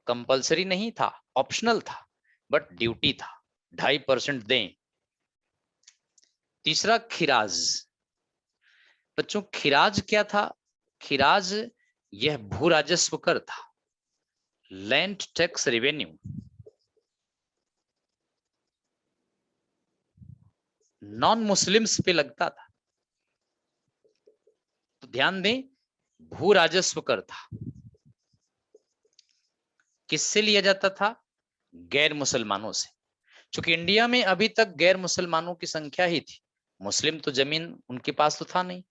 कंपलसरी नहीं था, ऑप्शनल था, बट ड्यूटी था, 2.5% दें। तीसरा खिराज। बच्चों खिराज क्या था खिराज यह भू राजस्व कर था, land tax revenue, non Muslims पे लगता था। तो ध्यान दें, भू राजस्व कर था, किससे लिया जाता था? गैर मुसलमानों से। क्योंकि इंडिया में अभी तक गैर मुसलमानों की संख्या ही थी, मुस्लिम तो जमीन उनके पास तो था नहीं।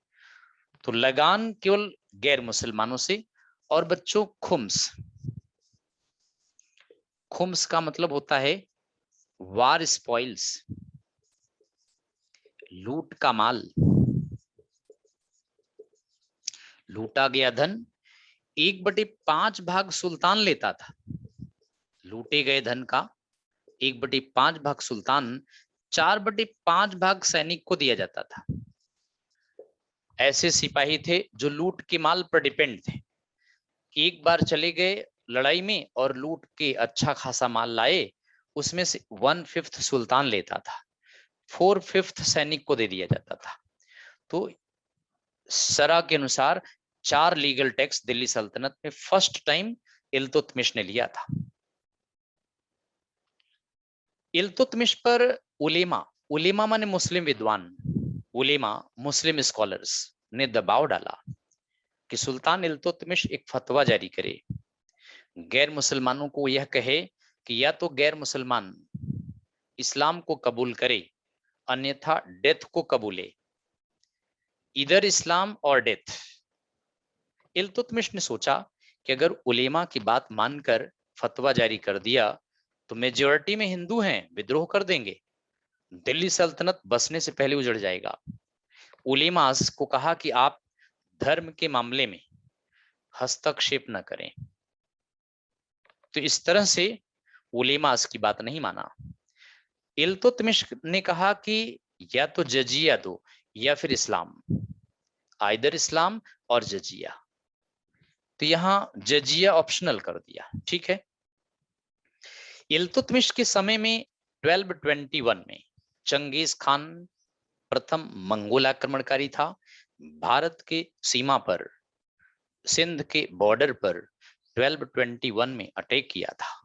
तो लगान केवल गैर मुसलमानों से। और बच्चों, खुम्स, खुम्स का मतलब होता है वार स्पॉइल्स, लूट का माल, लूटा गया धन 1/5 सुल्तान लेता था। लूटे गए धन का 1/5 सुल्तान, 4/5 सैनिक को दिया जाता था। ऐसे सिपाही थे जो लूट के माल पर डिपेंड थे। एक बार चले गए लड़ाई में और लूट के अच्छा खासा माल लाए, उसमें से 1/5 सुल्तान लेता था, 4/5 सैनिक को दे दिया जाता था। तो सरा के अनुसार 4 लीगल टैक्स दिल्ली सल्तनत में फर्स्ट टाइम इल्तुतमिश ने लिया था। इल्तुतमिश पर उलेमा, उलेमा माने मुस्लिम विद्वान, उलेमा मुस्लिम स्कॉलर्स ने दबाव डाला कि सुल्तान इल्तुतमिश एक फतवा जारी करे, गैर मुसलमानों को यह कहे कि या तो गैर मुसलमान इस्लाम को कबूल करे, अन्यथा डेथ को कबूले, इधर इस्लाम और डेथ। इल्तुतमिश ने सोचा कि अगर उलेमा की बात मानकर फतवा जारी कर दिया तो मेजॉरिटी में हिंदू हैं, विद्रोह कर देंगे, दिल्ली सल्तनत बसने से पहले उजड़ जाएगा। उलेमास को कहा कि आप धर्म के मामले में हस्तक्षेप न करें। तो इस तरह से उलेमास की बात नहीं माना। इल्तुतमिश ने कहा कि या तो जजिया दो या फिर इस्लाम, आइदर इस्लाम और जजिया। तो यहां जजिया ऑप्शनल कर दिया, ठीक है। इल्तुतमिश के समय में 1221 में चंगेज खान प्रथम मंगोल आक्रमणकारी था। भारत के सीमा पर, सिंध के बॉर्डर पर 1221 में अटैक किया था।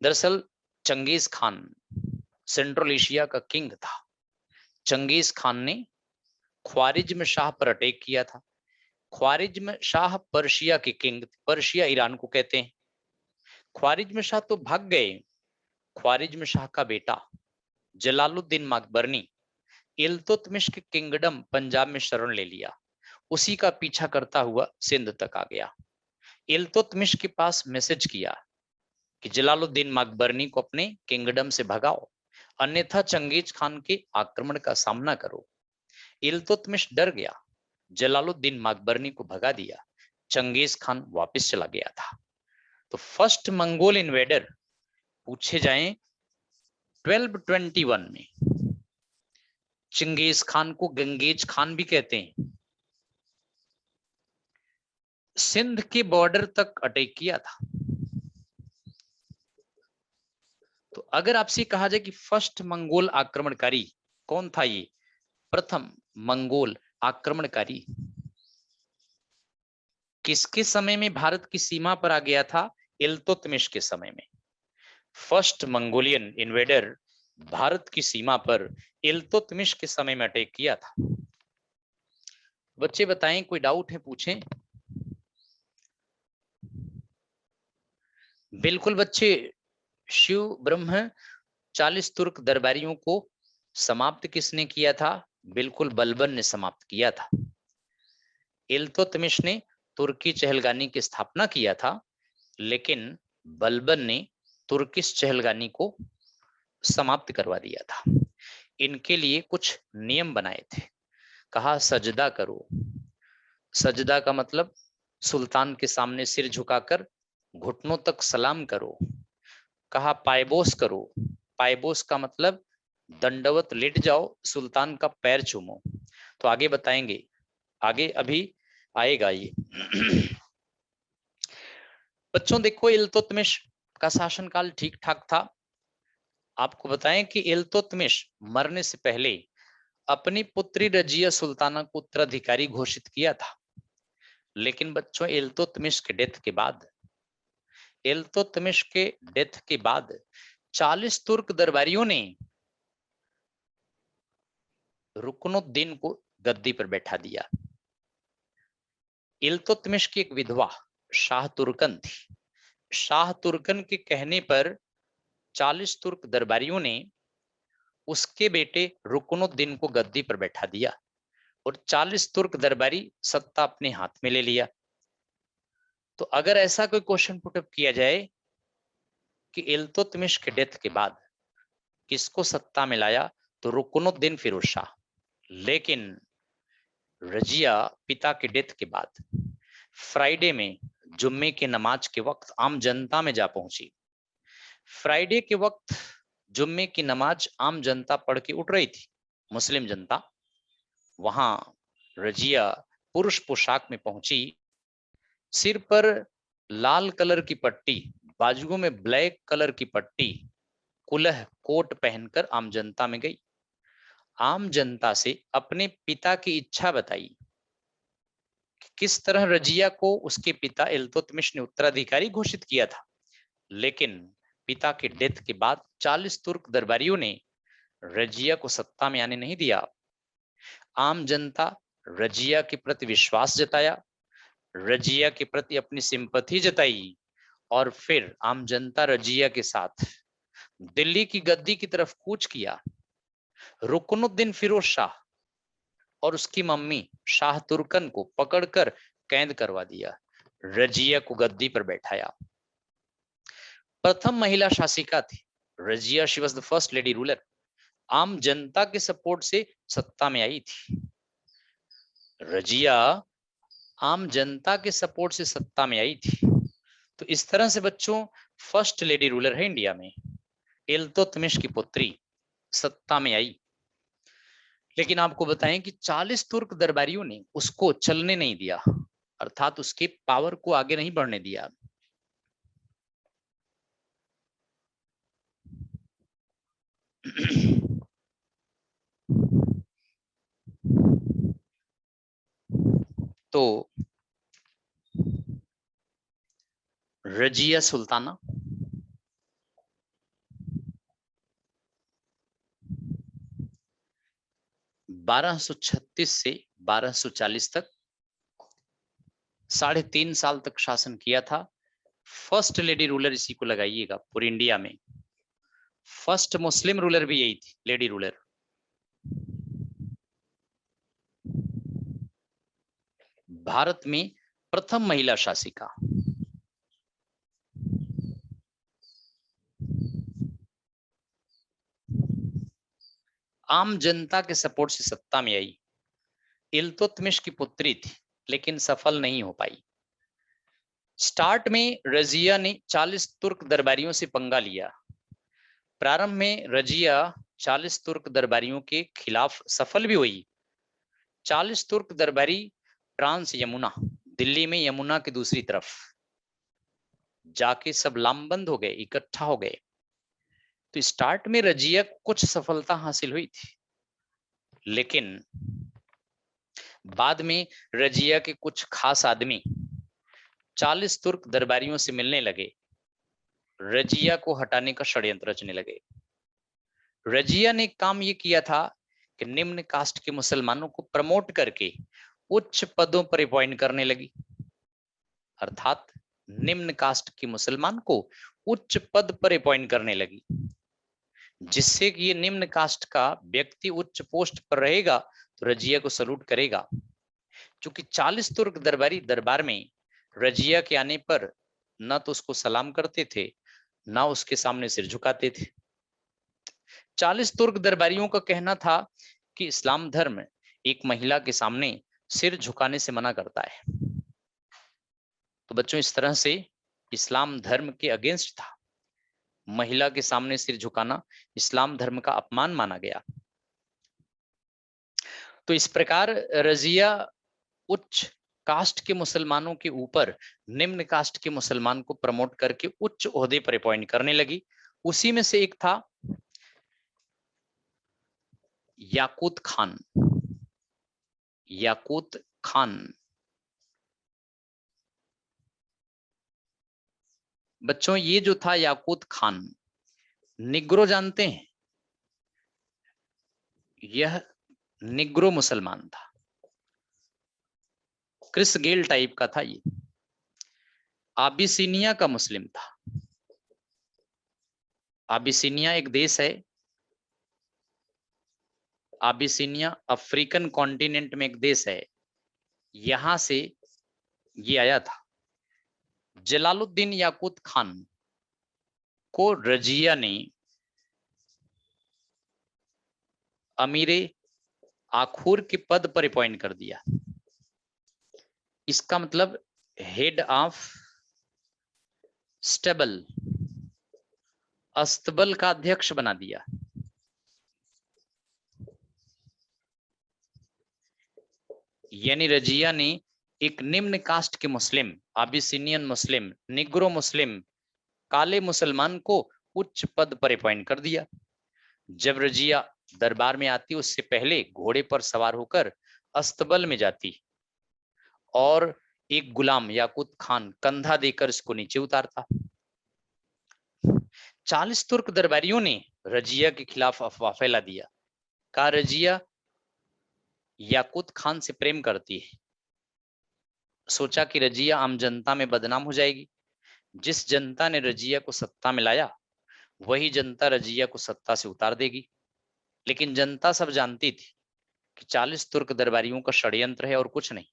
दरअसल चंगेज खान सेंट्रल एशिया का किंग था। चंगेज खान ने ख्वारिज्म शाह पर अटैक किया था। ख्वारिज्म शाह पर्शिया के किंग, पर्शिया ईरान को कहते हैं। ख्वारिज्म शाह तो भाग गए। ख्वारिज्म शाह का बेटा जलालुद्दीन मकबरनी इल्तुतमिश के किंगडम पंजाब में शरण ले लिया, उसी का पीछा करता हुआ सिंध तक आ गया। इल्तुतमिश के पास मैसेज किया कि जलालुद्दीन मकबरनी को अपने किंगडम से भगाओ, अन्यथा चंगेज खान के आक्रमण का सामना करो। इल्तुतमिश डर गया, जलालुद्दीन मकबरनी को भगा दिया, चंगेज खान वापस चला गया था। तो फर्स्ट मंगोल इन्वेडर पूछे जाएं 1221 में, चंगेज खान को गंगेज खान भी कहते हैं, सिंध के बॉर्डर तक अटैक किया था। तो अगर आपसे कहा जाए कि फर्स्ट मंगोल आक्रमणकारी कौन था, ये प्रथम मंगोल आक्रमणकारी किसके समय में भारत की सीमा पर आ गया था? इल्तुतमिश के समय में। फर्स्ट मंगोलियन इन्वेडर भारत की सीमा पर इल्तुतमिश के समय में अटैक किया था। बच्चे बताएं, कोई डाउट है पूछें। बिल्कुल बच्चे, शिव ब्रह्म 40 तुर्क दरबारियों को समाप्त किसने किया था? बिल्कुल बलबन ने समाप्त किया था। इल्तुतमिश ने तुर्की चहलगानी की स्थापना किया था, लेकिन बलबन ने तुर्किश चहलगानी को समाप्त करवा दिया था। इनके लिए कुछ नियम बनाए थे। कहा सजदा करो, सजदा का मतलब सुल्तान के सामने सिर झुकाकर घुटनों तक सलाम करो। कहा पायबोस करो, पायबोस का मतलब दंडवत लेट जाओ, सुल्तान का पैर चूमो। तो आगे बताएंगे, आगे अभी आएगा ये। बच्चों देखो, इल्तुतमिश का शासनकाल ठीक ठाक था। आपको बताएं कि इल्तुतमिश मरने से पहले अपनी पुत्री रजिया सुल्ताना को उत्तराधिकारी घोषित किया था। लेकिन बच्चों इल्तुतमिश के डेथ के बाद, इल्तुतमिश के डेथ के बाद 40 तुर्क दरबारियों ने रुकनुद्दीन को गद्दी पर बैठा दिया। इल्तुतमिश की एक विधवा शाह तुर्कन थी। शाह तुर्कन के कहने पर 40 तुर्क दरबारियों ने उसके बेटे रुकनुद्दीन को गद्दी पर बैठा दिया और 40 तुर्क दरबारी सत्ता अपने हाथ में ले लिया। तो अगर ऐसा कोई क्वेश्चन पुटअप किया जाए कि इल्तुतमिश के डेथ के बाद किसको सत्ता में लाया, तो रुकनुद्दीन फिरोज शाह। लेकिन रजिया पिता के डेथ के बाद फ्राइडे में जुम्मे के नमाज के वक्त आम जनता में जा पहुंची। फ्राइडे के वक्त जुम्मे की नमाज आम जनता पढ़ के उठ रही थी, मुस्लिम जनता। वहां रजिया पुरुष पोशाक में पहुंची, सिर पर लाल कलर की पट्टी, बाजुओं में ब्लैक कलर की पट्टी, कुलह कोट पहनकर आम जनता में गई। आम जनता से अपने पिता की इच्छा बताई कि किस तरह रजिया को उसके पिता इल्तुतमिश ने उत्तराधिकारी घोषित किया था। लेकिन पिता के डेथ के बाद 40 तुर्क दरबारियों ने रजिया को सत्ता में आने नहीं दिया। आम जनता रजिया के प्रति विश्वास जताया, रजिया के प्रति अपनी सिंपैथी जताई और फिर आम जनता रजिया के साथ दिल्ली की गद्दी की तरफ कूच किया। रुकनुद्दीन फिरोज शाह और उसकी मम्मी शाह तुर्कन को पकड़कर कैद करवा दिया, रजिया को गद्दी पर बैठाया। प्रथम महिला शासिका थी Razia, she was the first lady ruler. आम जनता के सपोर्ट से सत्ता में आई थी। रजिया आम जनता के सपोर्ट से सत्ता में आई थी। तो इस तरह से बच्चों फर्स्ट लेडी रूलर है इंडिया में, इल्तुतमिश की पुत्री सत्ता में आई। लेकिन आपको बताएं कि 40 तुर्क दरबारियों ने उसको चलने नहीं दिया, अर्थात उसके पावर को आगे नहीं बढ़ने दिया। तो रजिया सुल्ताना 1236 से 1240 तक 3.5 साल तक शासन किया था। फर्स्ट लेडी रूलर इसी को लगाइएगा पूरी इंडिया में। फर्स्ट मुस्लिम रूलर भी यही थी, लेडी रूलर। भारत में प्रथम महिला शासिका। आम जनता के सपोर्ट से सत्ता में आई। इल्तुतमिश की पुत्री थी लेकिन सफल नहीं हो पाई। स्टार्ट में रजिया ने 40 तुर्क दरबारियों से पंगा लिया। प्रारंभ में रजिया 40 तुर्क दरबारियों के खिलाफ सफल भी हुई। 40 तुर्क दरबारी ट्रांस यमुना, दिल्ली में यमुना की दूसरी तरफ जाके सब लामबंद हो गए, इकट्ठा हो गए। तो स्टार्ट में रजिया को कुछ सफलता हासिल हुई थी, लेकिन बाद में रजिया के कुछ खास आदमी 40 तुर्क दरबारियों से मिलने लगे, रजिया को हटाने का षड्यंत्र रचने लगे। रजिया ने काम ये किया था कि निम्न कास्ट के मुसलमानों को प्रमोट करके उच्च पदों पर अपॉइंट करने लगी। अर्थात निम्न कास्ट के मुसलमान को उच्च पद पर अपॉइंट करने लगी, जिससे कि ये निम्न कास्ट का व्यक्ति उच्च पोस्ट पर रहेगा तो रजिया को सलूट करेगा। क्योंकि 40 तुर्क दरबारी दरबार में रजिया के आने पर न तो उसको सलाम करते थे, ना उसके सामने सिर झुकाते थे। 40 तुर्क दरबारियों का कहना था कि इस्लाम धर्म एक महिला के सामने सिर झुकाने से मना करता है। तो बच्चों इस तरह से इस्लाम धर्म के अगेंस्ट था। महिला के सामने सिर झुकाना इस्लाम धर्म का अपमान माना गया। तो इस प्रकार रजिया उच्च कास्ट के मुसलमानों के ऊपर निम्न कास्ट के मुसलमान को प्रमोट करके उच्च ओहदे पर अपॉइंट करने लगी। उसी में से एक था याकूत खान। याकूत खान बच्चों ये जो था याकूत खान, निग्रो जानते हैं, यह निग्रो मुसलमान था, क्रिस गेल टाइप का था। ये आबिसिनिया का मुस्लिम था। आबिसिनिया एक देश है, आबिसिनिया अफ्रीकन कॉन्टिनेंट में एक देश है, यहां से ये आया था। जलालुद्दीन याकूत खान को रजिया ने अमीरे आखूर के पद पर अपॉइंट कर दिया। इसका मतलब हेड ऑफ स्टेबल, अस्तबल का अध्यक्ष बना दिया। यानी रजिया ने एक निम्न कास्ट के मुस्लिम, आबिसिनियन मुस्लिम, निग्रो मुस्लिम, काले मुसलमान को उच्च पद पर अपॉइंट कर दिया। जब रजिया दरबार में आती उससे पहले घोड़े पर सवार होकर अस्तबल में जाती और एक गुलाम याकूत खान कंधा देकर इसको नीचे उतारता। 40 तुर्क दरबारियों ने रजिया के खिलाफ अफवाह फैला दिया। कहा रजिया याकूत खान से प्रेम करती है। सोचा कि रजिया आम जनता में बदनाम हो जाएगी। जिस जनता ने रजिया को सत्ता में लाया वही जनता रजिया को सत्ता से उतार देगी। लेकिन जनता सब जानती थी कि 40 तुर्क दरबारियों का षड्यंत्र है और कुछ नहीं।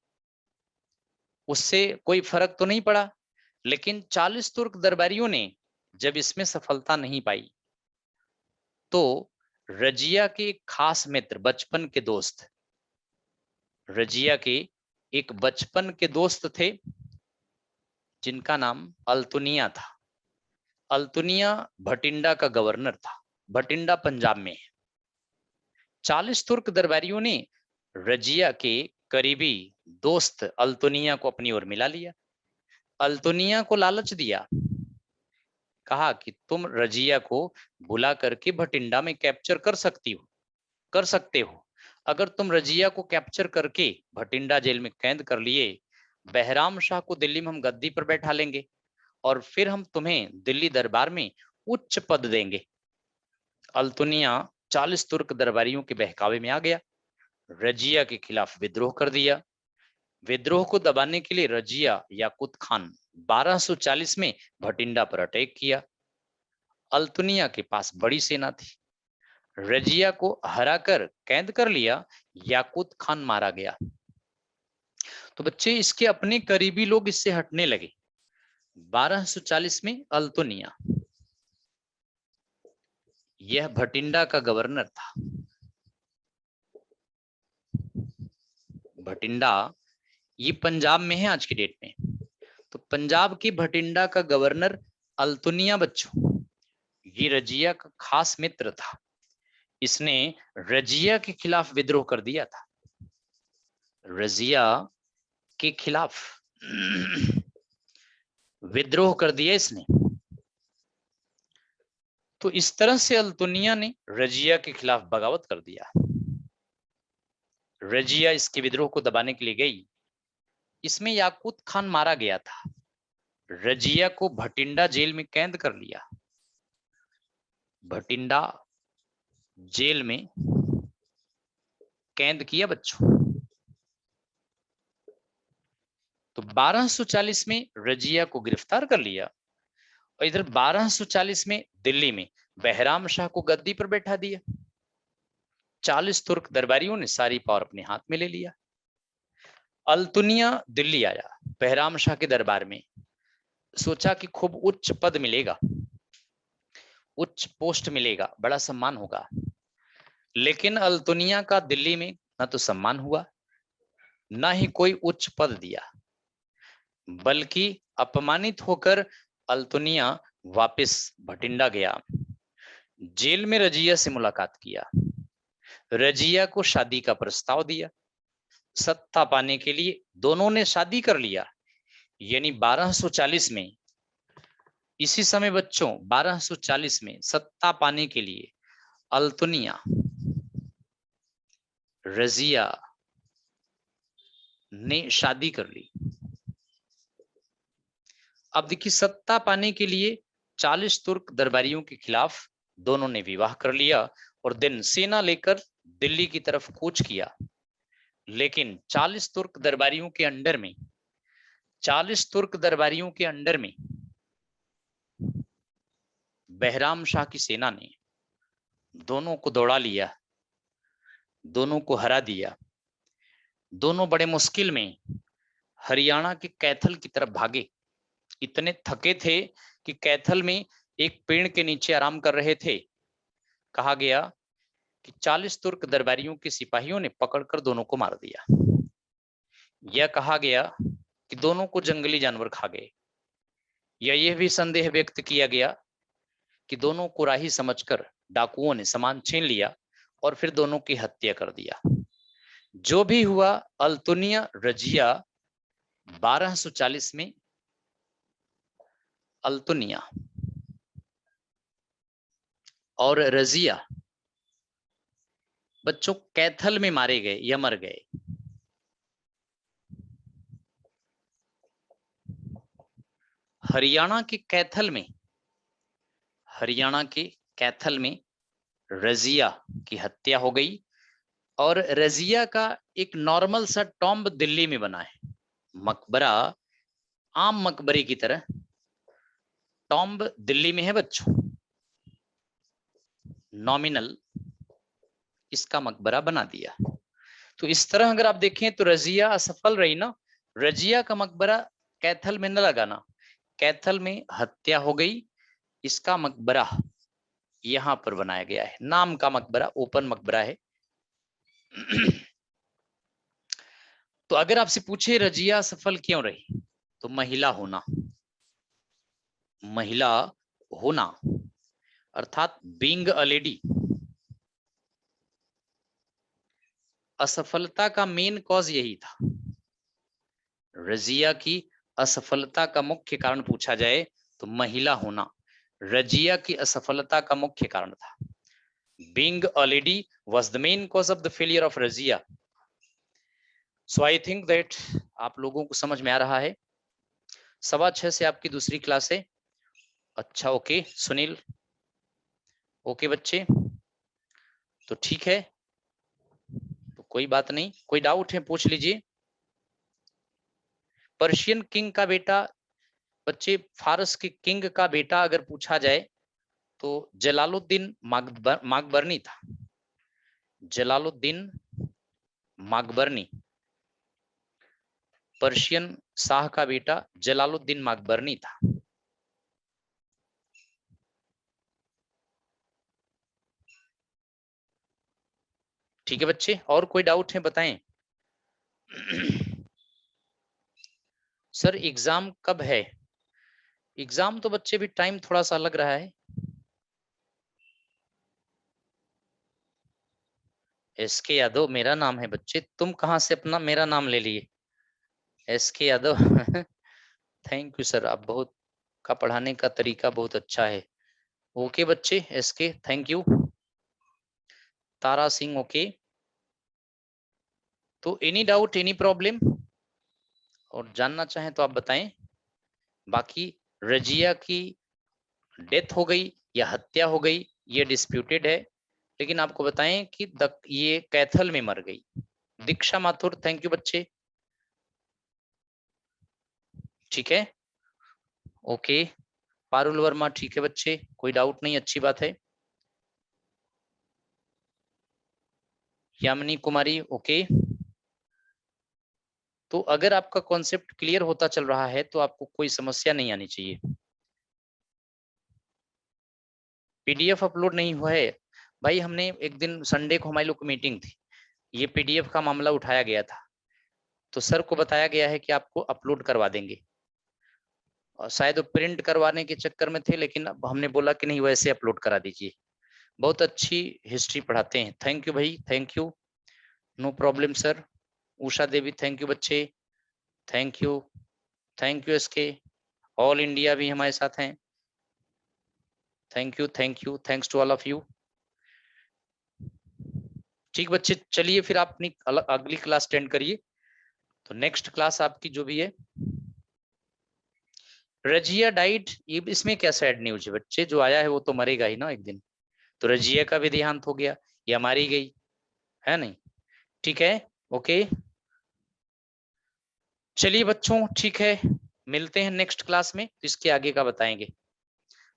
उससे कोई फर्क तो नहीं पड़ा। लेकिन 40 तुर्क दरबारियों ने जब इसमें सफलता नहीं पाई तो रजिया के एक खास मित्र, बचपन के दोस्त, रजिया के एक बचपन के दोस्त थे जिनका नाम अल्तुनिया था। अल्तुनिया भटिंडा का गवर्नर था। भटिंडा पंजाब में है। 40 तुर्क दरबारियों ने रजिया के करीबी दोस्त अल्तुनिया को अपनी ओर मिला लिया। अल्तुनिया को लालच दिया, कहा कि तुम रजिया को बुला करके भटिंडा में कैप्चर कर सकते हो। अगर तुम रजिया को कैप्चर करके भटिंडा जेल में कैद कर लिए, बहराम शाह को दिल्ली में हम गद्दी पर बैठा लेंगे और फिर हम तुम्हें दिल्ली दरबार में उच्च पद देंगे। अल्तुनिया 40 तुर्क दरबारियों के बहकावे में आ गया, रजिया के खिलाफ विद्रोह कर दिया। विद्रोह को दबाने के लिए रजिया याकूत खान 1240 में भटिंडा पर अटैक किया। अल्तुनिया के पास बड़ी सेना थी, रजिया को हराकर कैद कर लिया, याकूत खान मारा गया। तो बच्चे इसके अपने करीबी लोग इससे हटने लगे। 1240 में अल्तुनिया, यह भटिंडा का गवर्नर था। भटिंडा ये पंजाब में है आज की डेट में। तो पंजाब की भटिंडा का गवर्नर अल्तुनिया बच्चों ये रजिया का खास मित्र था। इसने रजिया के खिलाफ विद्रोह कर दिया था। रजिया के खिलाफ विद्रोह कर दिया इसने। तो इस तरह से अल्तुनिया ने रजिया के खिलाफ बगावत कर दिया। रजिया इसके विद्रोह को दबाने के लिए गई। इसमें याकूत खान मारा गया था। रजिया को भटिंडा जेल में कैद कर लिया। भटिंडा जेल में कैद किया बच्चों। तो 1240 में रजिया को गिरफ्तार कर लिया और इधर 1240 में दिल्ली में बहराम शाह को गद्दी पर बैठा दिया। 40 तुर्क दरबारियों ने सारी पावर अपने हाथ में ले लिया। अल्तुनिया दिल्ली आया बहराम शाह के दरबार में। सोचा कि खूब उच्च पद मिलेगा, उच्च पोस्ट मिलेगा, बड़ा सम्मान होगा। लेकिन अल्तुनिया का दिल्ली में न तो सम्मान हुआ न ही कोई उच्च पद दिया, बल्कि अपमानित होकर अल्तुनिया वापस भटिंडा गया। जेल में रजिया से मुलाकात किया, रजिया को शादी का प्रस्ताव दिया। सत्ता पाने के लिए दोनों ने शादी कर लिया। यानी 1240 में, इसी समय बच्चों 1240 में सत्ता पाने के लिए अल्तुनिया रजिया ने शादी कर ली। अब देखिए, सत्ता पाने के लिए 40 तुर्क दरबारियों के खिलाफ दोनों ने विवाह कर लिया और दिन सेना लेकर दिल्ली की तरफ कूच किया। लेकिन 40 तुर्क दरबारियों के अंडर में 40 तुर्क दरबारियों के अंडर में बहराम शाह की सेना ने दोनों को दौड़ा लिया, दोनों को हरा दिया। दोनों बड़े मुश्किल में हरियाणा के कैथल की तरफ भागे। इतने थके थे कि कैथल में एक पेड़ के नीचे आराम कर रहे थे। कहा गया कि 40 तुर्क दरबारियों के सिपाहियों ने पकड़कर दोनों को मार दिया। यह कहा गया कि दोनों को जंगली जानवर खा गए, या यह भी संदेह व्यक्त किया गया कि दोनों को राही समझकर डाकुओं ने सामान छीन लिया और फिर दोनों की हत्या कर दिया। जो भी हुआ, अल्तुनिया रजिया 1240 में अल्तुनिया और रजिया बच्चों कैथल में मारे गए या मर गए। हरियाणा के कैथल में रजिया की हत्या हो गई और रजिया का एक नॉर्मल सा टॉम्ब दिल्ली में बना है। मकबरा आम मकबरे की तरह टॉम्ब दिल्ली में है बच्चों, नॉमिनल इसका मकबरा बना दिया। तो इस तरह अगर आप देखें तो रजिया असफल रही ना। रजिया का मकबरा कैथल में न लगाना, कैथल में हत्या हो गई, इसका मकबरा यहां पर बनाया गया है। नाम का मकबरा, ओपन मकबरा है। तो अगर आपसे पूछे रजिया सफल क्यों रही, तो महिला होना अर्थात बीइंग अ लेडी असफलता का मेन कॉज यही था। रजिया की असफलता का मुख्य कारण पूछा जाए तो महिला होना रजिया की असफलता का मुख्य कारण था। Being a lady was the main cause of the failure of Razia. So I think that आप लोगों को समझ में आ रहा है। 6:15 से आपकी दूसरी क्लास है। अच्छा, ओके सुनील, ओके बच्चे, तो ठीक है, तो कोई बात नहीं। कोई डाउट है पूछ लीजिए। पर्शियन किंग का बेटा बच्चे, फारस के किंग का बेटा अगर पूछा जाए तो जलालुद्दीन माकबरनी था। जलालुद्दीन माकबरनी, पर्शियन शाह का बेटा जलालुद्दीन माकबरनी था। ठीक है बच्चे, और कोई डाउट है बताएं। सर एग्जाम कब है? एग्जाम तो बच्चे भी टाइम थोड़ा सा लग रहा है। एसके यादव मेरा नाम है बच्चे, तुम कहां से अपना मेरा नाम ले लिए? SK Yadav. Thank you sir, आप बहुत का पढ़ाने का तरीका बहुत अच्छा है। ओके बच्चे, SK thank you. Tara Singh okay. तो एनी डाउट, एनी प्रॉब्लम, और जानना चाहें तो आप बताएं। बाकी रजिया की डेथ हो गई या हत्या हो गई ये डिस्प्यूटेड है, लेकिन आपको बताएं कि ये कैथल में मर गई। दीक्षा माथुर थैंक यू बच्चे। ठीक है, ओके। पारुल वर्मा ठीक है बच्चे, कोई डाउट नहीं, अच्छी बात है। यामिनी कुमारी ओके। तो अगर आपका कॉन्सेप्ट क्लियर होता चल रहा है तो आपको कोई समस्या नहीं आनी चाहिए। पीडीएफ अपलोड नहीं हुआ है भाई, हमने एक दिन संडे को हमारी लोग मीटिंग थी, ये पीडीएफ का मामला उठाया गया था, तो सर को बताया गया है कि आपको अपलोड करवा देंगे। और शायद वो प्रिंट करवाने के चक्कर में थे, लेकिन अब हमने बोला कि नहीं वैसे अपलोड करा दीजिए। बहुत अच्छी हिस्ट्री पढ़ाते हैं, थैंक यू भाई, thank you, no problem sir. Usha Devi thank you बच्चे, thank you, thank you SK. All India भी हमारे साथ हैं, thank you, thank you, thanks to all of you. ठीक बच्चे, चलिए फिर आप अपनी अगली क्लास अटेंड करिए। तो नेक्स्ट क्लास आपकी जो भी है रजिया डाइड, ये इसमें क्या सैड न्यूज है बच्चे, जो आया है वो तो मरेगा ही ना एक दिन, तो रजिया का भी देहांत हो गया या मारी गई, है नहीं? ठीक है, ओके। चलिए बच्चों, ठीक है, मिलते हैं नेक्स्ट क्लास में, तो इसके आगे का बताएंगे।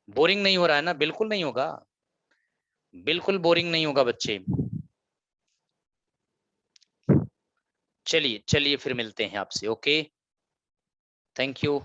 बोरिंग नहीं हो रहा है ना? बिल्कुल नहीं होगा, बिल्कुल बोरिंग नहीं होगा बच्चे। चलिए चलिए फिर मिलते हैं आपसे, ओके, थैंक यू।